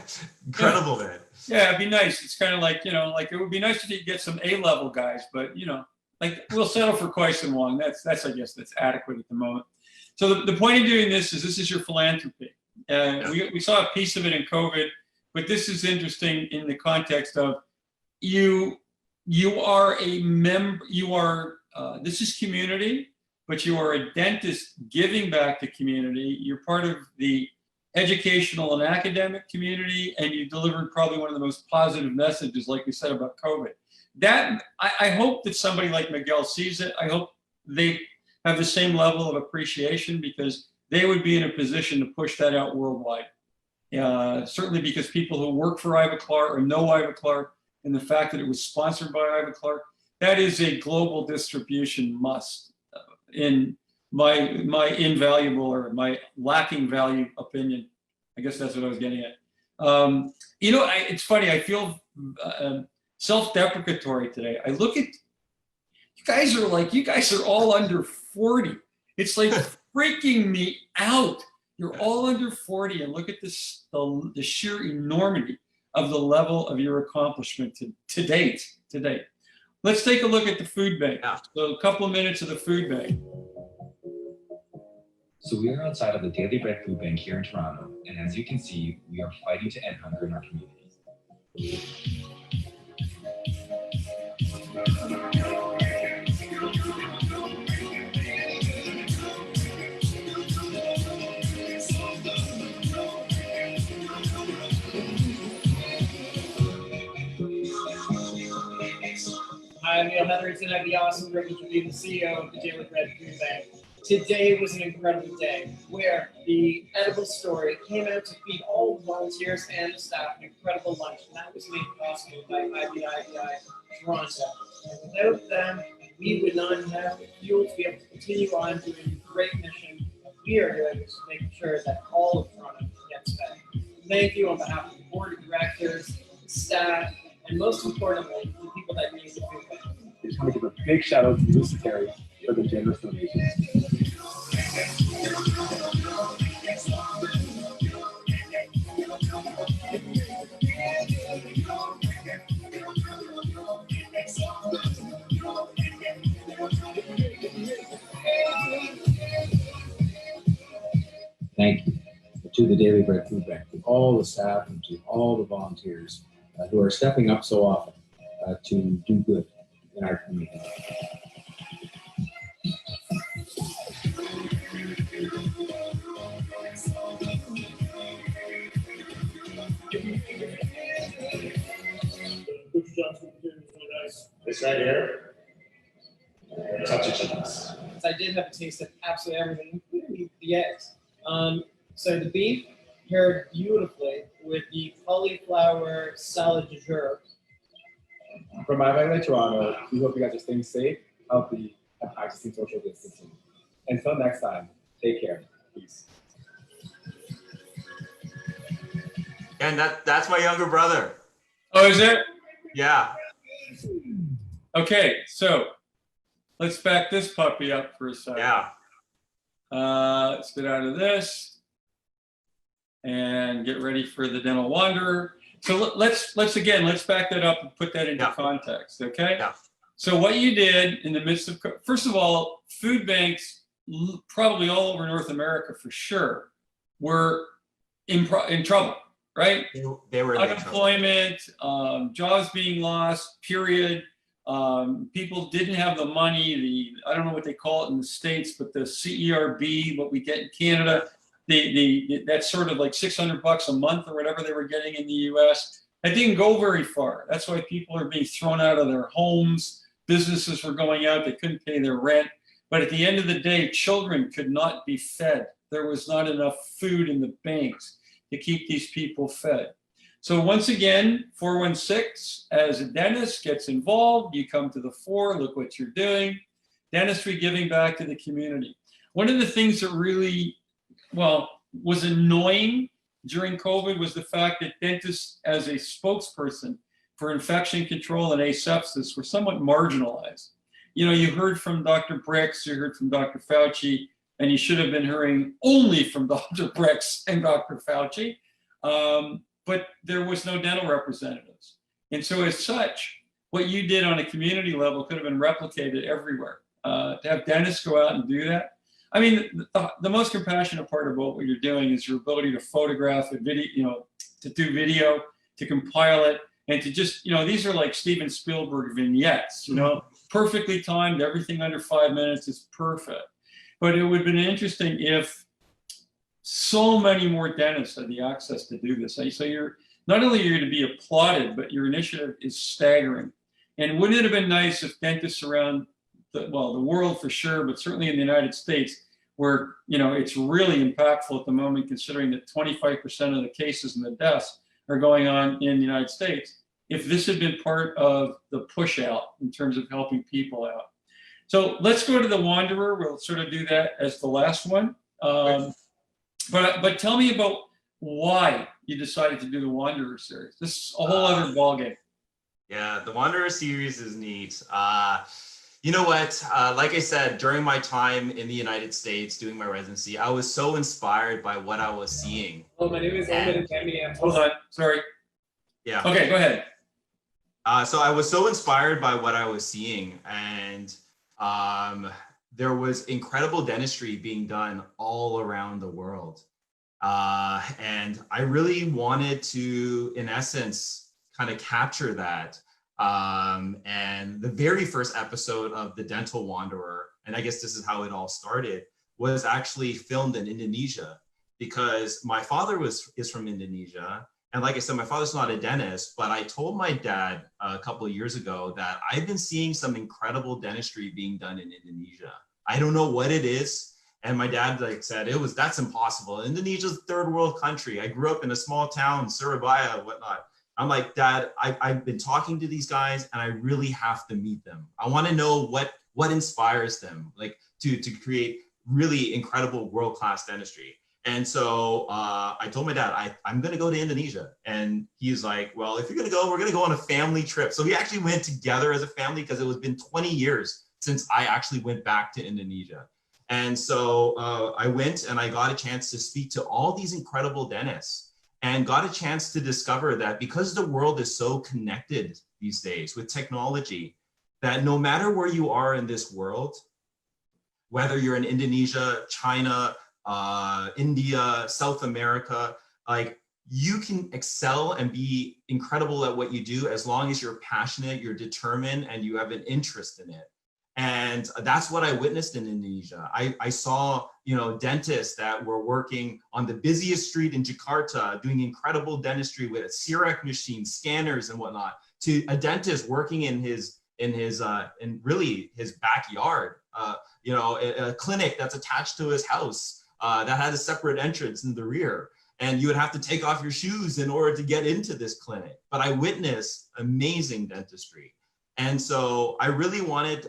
incredible, man. Yeah, it'd be nice. It's kind of like, you know, like it would be nice if you could get some A-level guys, but, you know, like we'll settle for Kois and Wong. That's I guess that's adequate at the moment. So the point of doing this is your philanthropy. We saw a piece of it in COVID, but this is interesting in the context of you you are a member, this is community, but you are a dentist giving back to community. You're part of the educational and academic community, and you delivered probably one of the most positive messages, like we said, about COVID. That, I hope that somebody like Miguel sees it. I hope they have the same level of appreciation, because they would be in a position to push that out worldwide. Certainly because people who work for Ivoclar or know Ivoclar, and the fact that it was sponsored by Ivoclar, that is a global distribution must, in my invaluable or my lacking value opinion. I guess that's what I was getting at. You know, it's funny, I feel self-deprecatory today. I look at, you guys are all under 40. It's like freaking me out. You're all under 40, and look at this, the sheer enormity of the level of your accomplishment to date. Let's take a look at the food bank. Yeah. So a couple of minutes of the food bank. So we are outside of the Daily Bread Food Bank here in Toronto, and as you can see, we are fighting to end hunger in our communities. I'm Neil Hetherington. I have the awesome privilege of being the CEO of the Daily Bread Food Bank. Today was an incredible day where the edible story came out to feed all the volunteers and the staff an incredible lunch, and that was made possible by IBIBI Toronto. And without them, we would not have the fuel to be able to continue on doing the great mission we are doing, which is making sure that all of Toronto gets fed. Thank you on behalf of the board of directors, staff, and most importantly, the people that need the food bank. I just want to give a big shout out to Lucy Terry for the generous donations. Thank you to the Daily Bread Food Bank, to all the staff and to all the volunteers who are stepping up so often to do good in our community. This right here, touch your chickens. I did have a taste of absolutely everything, including the eggs. So the beef paired beautifully with the cauliflower salad du jour. From my family, Toronto, we hope you guys are staying safe, healthy, and practicing social distancing. Until next time, take care. Peace. And that's my younger brother. Oh, is it? Yeah. Okay, so let's back this puppy up for a second. Yeah. Let's get out of this and get ready for the dental wanderer. So let's back that up and put that into context, okay? Yeah. So what you did in the midst of, first of all, food banks probably all over North America for sure were in trouble, right? They were in unemployment, jobs being lost, period. People didn't have the money, I don't know what they call it in the States, but the CERB, what we get in Canada, that's sort of like $600 a month or whatever they were getting in the US. That didn't go very far. That's why people are being thrown out of their homes. Businesses were going out, they couldn't pay their rent. But at the end of the day, children could not be fed. There was not enough food in the banks to keep these people fed. So once again, 416, as a dentist gets involved, you come to the fore, look what you're doing. Dentistry giving back to the community. One of the things that really, was annoying during COVID was the fact that dentists as a spokesperson for infection control and asepsis were somewhat marginalized. You know, you heard from Dr. Bricks, you heard from Dr. Fauci, and you should have been hearing only from Dr. Bricks and Dr. Fauci. But there was no dental representatives. And so as such, what you did on a community level could have been replicated everywhere. To have dentists go out and do that. I mean, the most compassionate part about what you're doing is your ability to photograph a video, to do video, to compile it, And to just, these are like Steven Spielberg vignettes, perfectly timed, everything under 5 minutes is perfect. But it would have been interesting if so many more dentists had the access to do this. So you're not only you're going to be applauded, but your initiative is staggering. And wouldn't it have been nice if dentists around the world for sure, but certainly in the United States, where it's really impactful at the moment, considering that 25% of the cases and the deaths are going on in the United States, if this had been part of the push out in terms of helping people out. So let's go to the Wanderer. We'll sort of do that as the last one. But tell me about why you decided to do the Wanderer series. This is a whole other ballgame. Yeah, the Wanderer series is neat. You know what? Like I said, during my time in the United States doing my residency, I was so inspired by what I was seeing. Oh, my name is Ahmed and Hold on, sorry. Yeah. Okay, go ahead. So I was so inspired by what I was seeing, and there was incredible dentistry being done all around the world. And I really wanted to, in essence, kind of capture that. And the very first episode of The Dental Wanderer, and I guess this is how it all started, was actually filmed in Indonesia, because my father is from Indonesia. And like I said, my father's not a dentist, but I told my dad a couple of years ago that I've been seeing some incredible dentistry being done in Indonesia. I don't know what it is. And my dad said, that's impossible. Indonesia's a third world country. I grew up in a small town, Surabaya, whatnot. I'm like, Dad, I've been talking to these guys and I really have to meet them. I want to know what inspires them, to create really incredible world-class dentistry. And so I told my dad, I'm going to go to Indonesia. And he's like, well, if you're going to go, we're going to go on a family trip. So we actually went together as a family, because it was been 20 years since I actually went back to Indonesia. And so I went and I got a chance to speak to all these incredible dentists, and got a chance to discover that because the world is so connected these days with technology, that no matter where you are in this world, whether you're in Indonesia, China, India, South America, you can excel and be incredible at what you do as long as you're passionate, you're determined, and you have an interest in it. And that's what I witnessed in Indonesia. I saw, dentists that were working on the busiest street in Jakarta, doing incredible dentistry with CREC machines, scanners, and whatnot, to a dentist working in really his backyard. A clinic that's attached to his house that had a separate entrance in the rear. And you would have to take off your shoes in order to get into this clinic. But I witnessed amazing dentistry. And so I really wanted,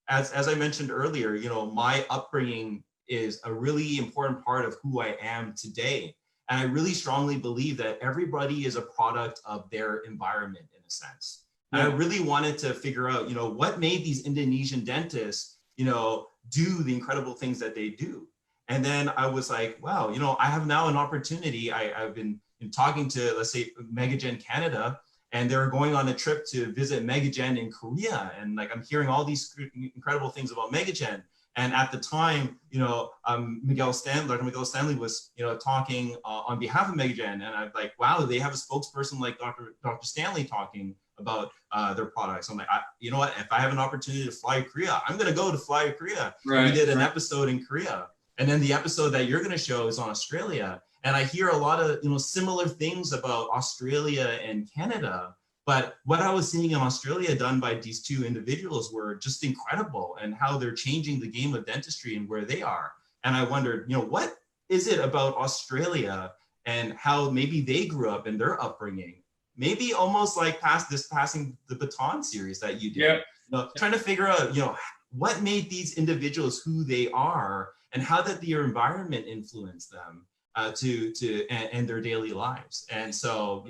as I mentioned earlier, my upbringing is a really important part of who I am today. And I really strongly believe that everybody is a product of their environment, in a sense. And I really wanted to figure out, what made these Indonesian dentists, do the incredible things that they do. And then I was like, wow, I have now an opportunity. I've been talking to, let's say, Megagen Canada, and they were going on a trip to visit Megagen in Korea. And I'm hearing all these incredible things about Megagen. And at the time, Dr. Miguel Stanley was, talking on behalf of Megagen. And I'm like, wow, they have a spokesperson like Dr. Stanley talking about their products. I'm like, you know what, if I have an opportunity to fly to Korea, I'm going to go to fly to Korea. Right, we did an episode in Korea. And then the episode that you're going to show is on Australia. And I hear a lot of, similar things about Australia and Canada. But what I was seeing in Australia done by these two individuals were just incredible, and how they're changing the game of dentistry and where they are. And I wondered, what is it about Australia and how maybe they grew up in their upbringing? Maybe almost like passing the baton series that you did. Yeah. Trying to figure out, what made these individuals who they are, and how did their environment influence them and their daily lives. And so,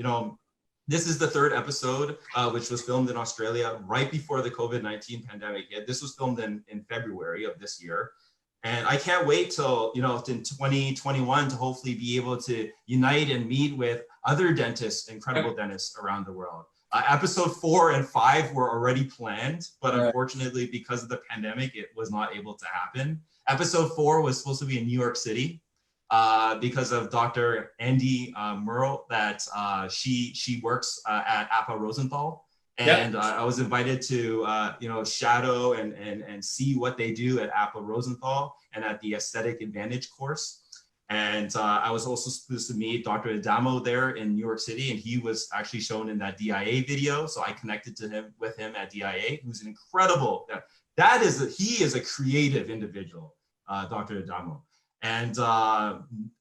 this is the third episode, which was filmed in Australia right before the COVID-19 pandemic hit. This was filmed in February of this year. And I can't wait till, in 2021 to hopefully be able to unite and meet with other dentists, incredible dentists around the world. Episode 4 and 5 were already planned, but unfortunately, because of the pandemic, it was not able to happen. Episode 4 was supposed to be in New York City. because of Dr. Andy Merle, that she works at Appa Rosenthal. And I was invited to, shadow and see what they do at Appa Rosenthal and at the Aesthetic Advantage course. And I was also supposed to meet Dr. Adamo there in New York City, and he was actually shown in that DIA video. So I connected with him at DIA, who's an incredible, he is a creative individual, Dr. Adamo. And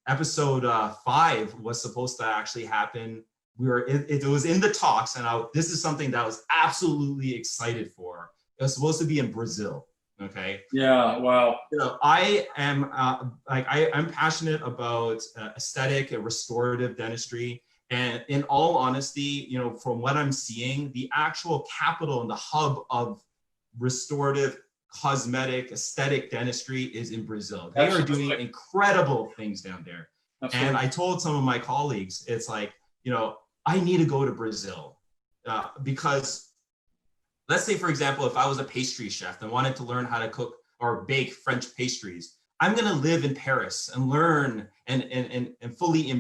episode 5 was supposed to actually happen. It was in the talks, and this is something that I was absolutely excited for. It was supposed to be in Brazil. Okay. Yeah. Wow. I am I'm passionate about aesthetic and restorative dentistry. And in all honesty, from what I'm seeing, the actual capital and the hub of restorative, cosmetic, aesthetic dentistry is in Brazil. They are doing incredible things down there. Absolutely. And I told some of my colleagues, it's like, I need to go to Brazil because let's say, for example, if I was a pastry chef and wanted to learn how to cook or bake French pastries, I'm going to live in Paris and learn and fully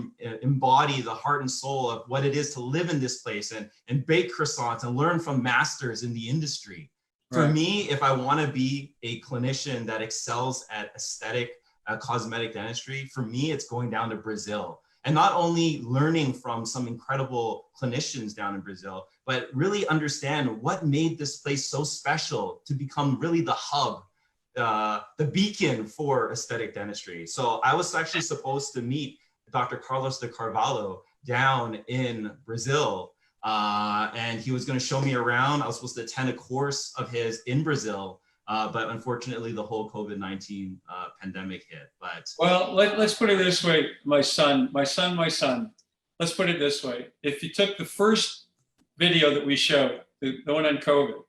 embody the heart and soul of what it is to live in this place and bake croissants and learn from masters in the industry. For me, if I want to be a clinician that excels at aesthetic, cosmetic dentistry, for me, it's going down to Brazil. And not only learning from some incredible clinicians down in Brazil, but really understand what made this place so special to become really the hub, the beacon for aesthetic dentistry. So I was actually supposed to meet Dr. Carlos de Carvalho down in Brazil, and he was going to show me around. I was supposed to attend a course of his in Brazil, but unfortunately the whole COVID-19 pandemic hit. But well, let's put it this way, my son. Let's put it this way. If you took the first video that we showed, the one on COVID,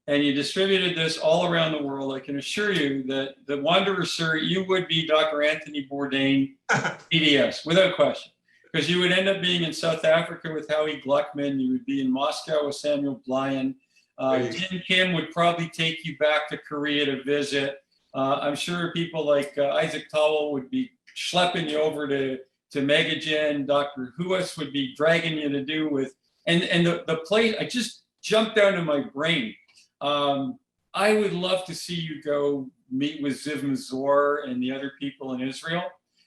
and you distributed this all around the world, I can assure you that the Wanderer, sir, you would be Dr. Anthony Bourdain, PDS, without question. Because you would end up being in South Africa with Howie Gluckman, you would be in Moscow with Samuel Blyan. Jin Kim would probably take you back to Korea to visit. I'm sure people like Isaac Towell would be schlepping you over to Megagen. Dr. Huas would be dragging you to do with, and the place, I just jumped down to my brain. I would love to see you go meet with Ziv Mazor and the other people in Israel.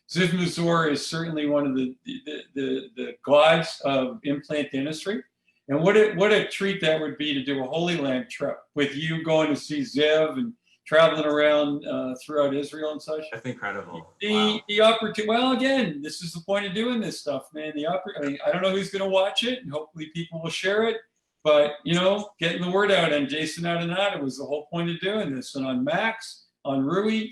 Ziv Mazor is certainly one of the gods of implant dentistry. And what a treat that would be to do a Holy Land trip with you going to see Ziv and traveling around throughout Israel and such. That's incredible. The opportunity. Well, again, this is the point of doing this stuff, man. I don't know who's going to watch it, and hopefully people will share it. But getting the word out on Jason Adinata was the whole point of doing this, and on Max, on Rui,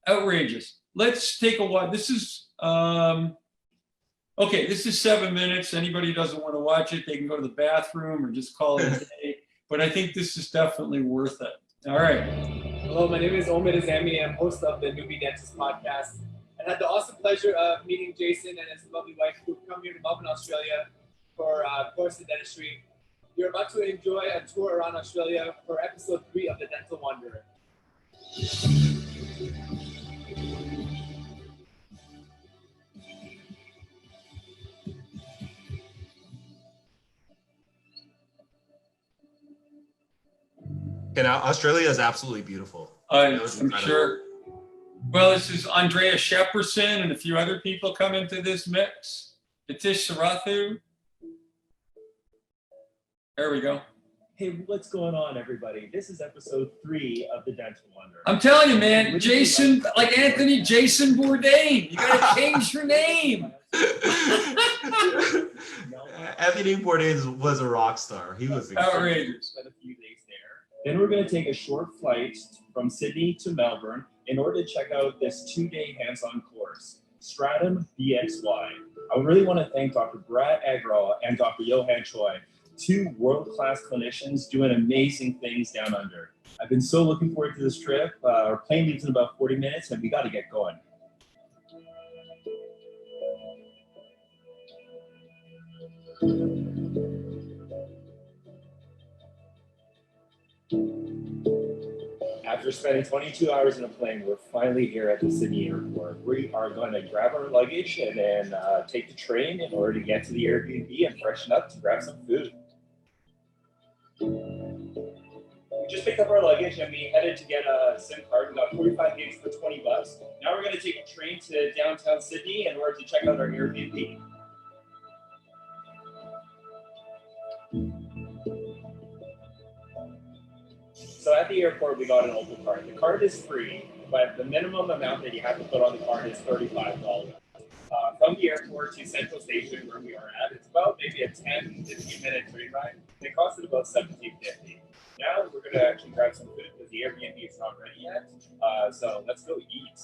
outrageous. Let's take a while. This is okay. This is 7 minutes. Anybody who doesn't want to watch it, they can go to the bathroom or just call it a day. But I think this is definitely worth it. All right. Hello, my name is Omer Azami. I'm host of the Newbie Dentist podcast. I had the awesome pleasure of meeting Jason and his lovely wife who come here to Melbourne, Australia for a course in dentistry. You're about to enjoy a tour around Australia for episode 3 of The Dental Wanderer. Australia is absolutely beautiful. I'm sure. Well, this is Andrea Shepperson and a few other people come into this mix. Atish Sarathu. There we go. Hey, what's going on, everybody? This is episode 3 of The Dental Wanderer. I'm telling you, man, Jason, like Anthony Jason Bourdain. You gotta change your name. Anthony Bourdain was a rock star. He was outrageous. Spent a few days there. Then we're going to take a short flight from Sydney to Melbourne in order to check out this 2-day hands-on course, Stratum BXY. I really want to thank Dr. Brad Agrawal and Dr. Johan Choi, 2 world-class clinicians doing amazing things down under. I've been so looking forward to this trip. Our plane leaves in about 40 minutes and we got to get going. After spending 22 hours in a plane, we're finally here at the Sydney airport. We are going to grab our luggage and then take the train in order to get to the Airbnb and freshen up to grab some food. We just picked up our luggage and we headed to get a SIM card. We got 45 gigs for 20 bucks. Now we're going to take a train to downtown Sydney in order to check out our Airbnb. So at the airport, we got an Opal card. The card is free, but the minimum amount that you have to put on the card is $35. From the airport to Central Station, where we are at, it's about maybe a 10-15-minute train ride. It costed about $17.50. Now we're going to actually grab some food because the Airbnb is not ready yet. So let's go eat.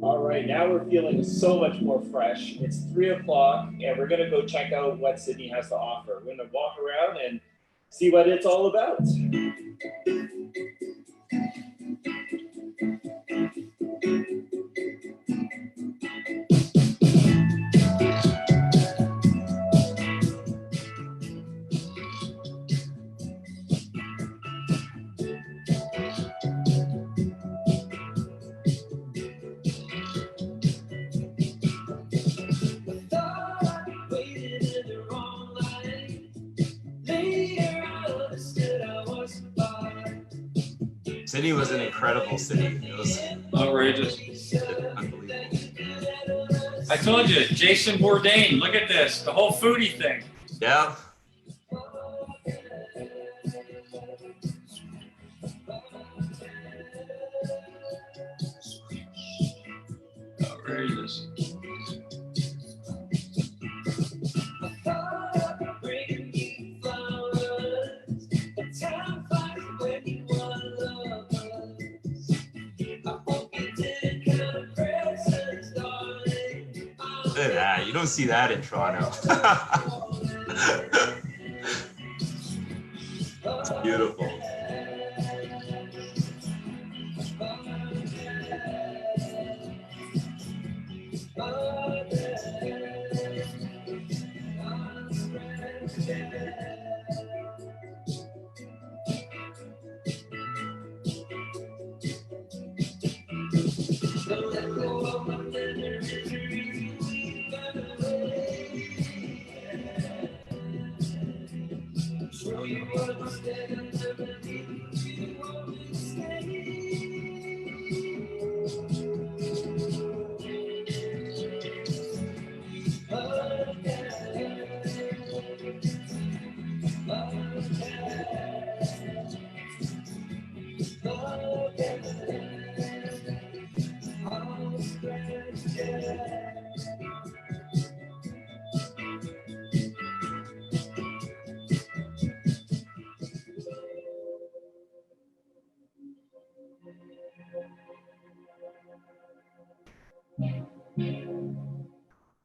All right, now we're feeling so much more fresh. It's 3 o'clock and we're gonna go check out what Sydney has to offer. We're gonna walk around and see what it's all about. Sydney was an incredible city. It was outrageous. Unbelievable. I told you, Jason Bourdain, look at this, the whole foodie thing. Yeah. Outrageous. Look at that. You don't see that in Toronto. It's beautiful.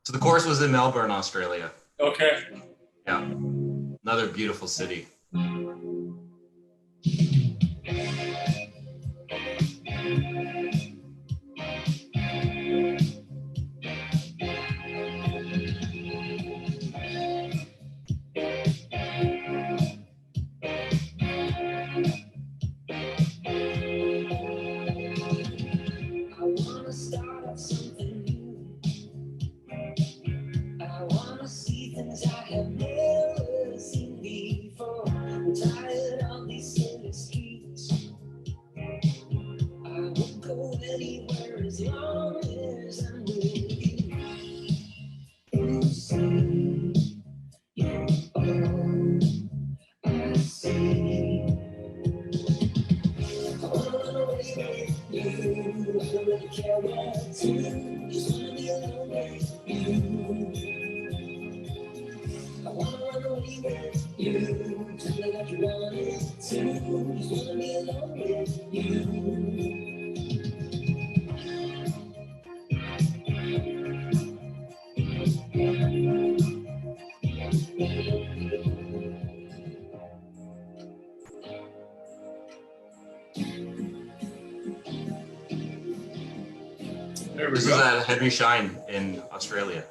So the course was in Melbourne, Australia. Okay. Yeah. Another beautiful city. This is at Henry Schein in Australia.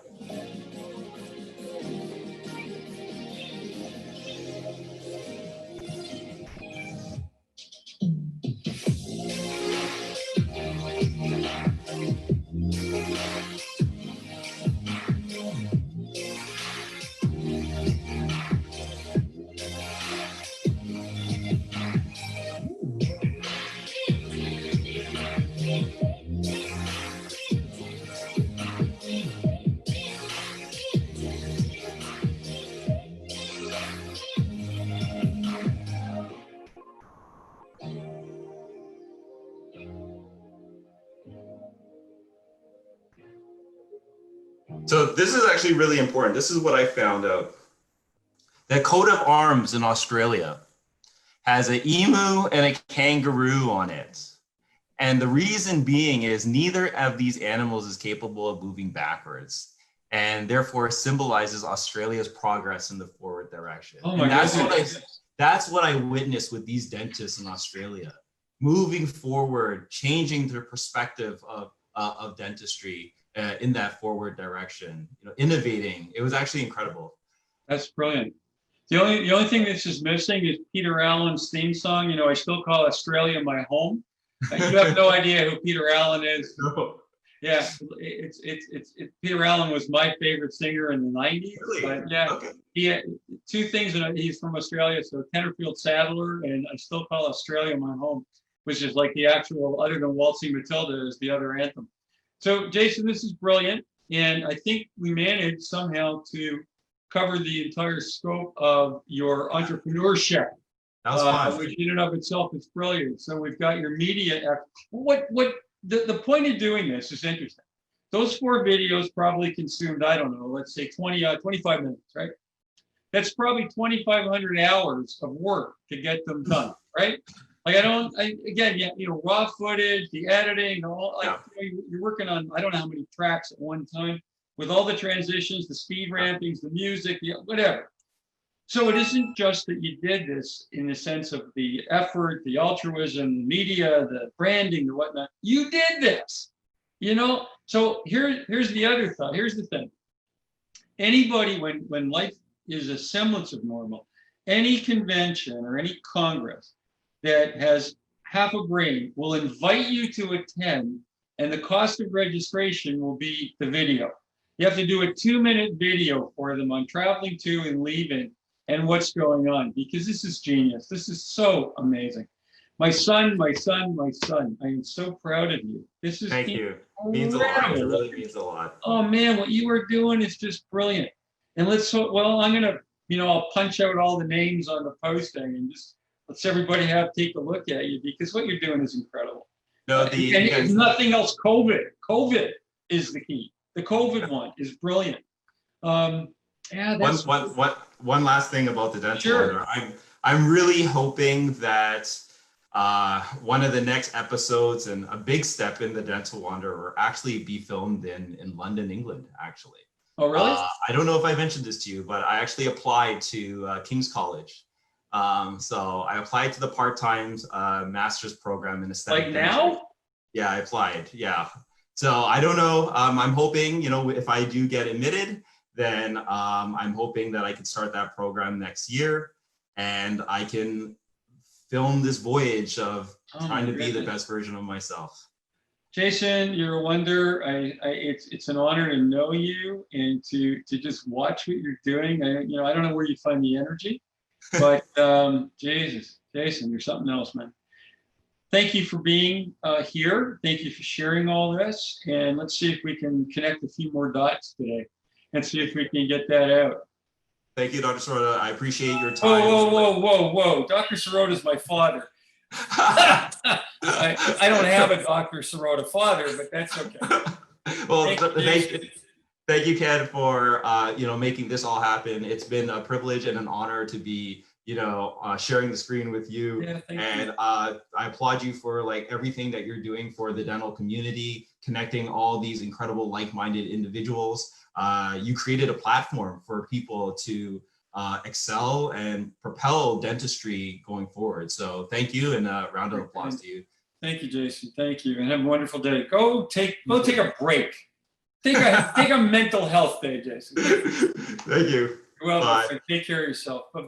So this is actually really important. This is what I found out. The coat of arms in Australia has an emu and a kangaroo on it. And the reason being is neither of these animals is capable of moving backwards, and therefore symbolizes Australia's progress in the forward direction. Oh my goodness. That's what I witnessed with these dentists in Australia, moving forward, changing their perspective of dentistry in that forward direction, innovating. It was actually incredible. That's brilliant. The only thing that's just missing is Peter Allen's theme song. I still call Australia my home. You have no idea who Peter Allen is. No. Yeah, it's Peter Allen was my favorite singer in the 90s. Really? But yeah, Okay. he had two things. He's from Australia, so Tenterfield Saddler, and I still call Australia my home, which is like the actual, other than Waltzing Matilda, is the other anthem. So Jason, this is brilliant, and I think we managed somehow to cover the entire scope of your entrepreneurship. That was fun. Which in and of itself is brilliant. So we've got your media. The point of doing this is interesting. Those 4 videos probably consumed, I don't know, let's say 25 minutes, right? That's probably 2,500 hours of work to get them done, right? Like raw footage, the editing, all you're working on, I don't know how many tracks at one time with all the transitions, the speed rampings, the music, whatever. So it isn't just that you did this in the sense of the effort, the altruism, the media, the branding, the whatnot. You did this, So here's the other thought. Here's the thing. Anybody, when life is a semblance of normal, any convention or any congress that has half a brain will invite you to attend, and the cost of registration will be the video. You have to do a 2-minute video for them on traveling to and leaving and what's going on, because this is genius. This is so amazing. My son, I am so proud of you. This is Thank you. It means a lot. It really means a lot. Oh man, what you are doing is just brilliant. And I'm gonna, I'll punch out all the names on the posting and just let's everybody take a look at you, because what you're doing is incredible. No, and if nothing else, COVID is the key. The COVID one is brilliant. One last thing about the dental Sure. order. I'm really hoping that one of the next episodes and a big step in the Dental Wanderer will actually be filmed in London, England, actually. Oh, really? I don't know if I mentioned this to you, but I actually applied to King's College. So I applied to the part-time master's program in aesthetic dentistry. Now? Yeah, I applied. Yeah. So I don't know. I'm hoping, if I do get admitted, then I'm hoping that I can start that program next year, and I can film this voyage of trying to be the best version of myself. Jason, you're a wonder. It's an honor to know you and to just watch what you're doing. I don't know where you find the energy, but Jesus, Jason, you're something else, man. Thank you for being here. Thank you for sharing all this, and let's see if we can connect a few more dots today and see if we can get that out. Thank you, Dr. Serota. I appreciate your time. Whoa. Dr. Serota is my father. I don't have a Dr. Serota father, but that's okay. Well, thank you, Ken, for making this all happen. It's been a privilege and an honor to be sharing the screen with you. Yeah, thank and you. I applaud you for everything that you're doing for the dental community, connecting all these incredible like-minded individuals. You created a platform for people to excel and propel dentistry going forward. So thank you, and a round of applause to you. Thank you, Jason. Thank you, and have a wonderful day. Go take a break. Take a mental health day, Jason. Thank you. Well, Bye. take care of yourself. Bye.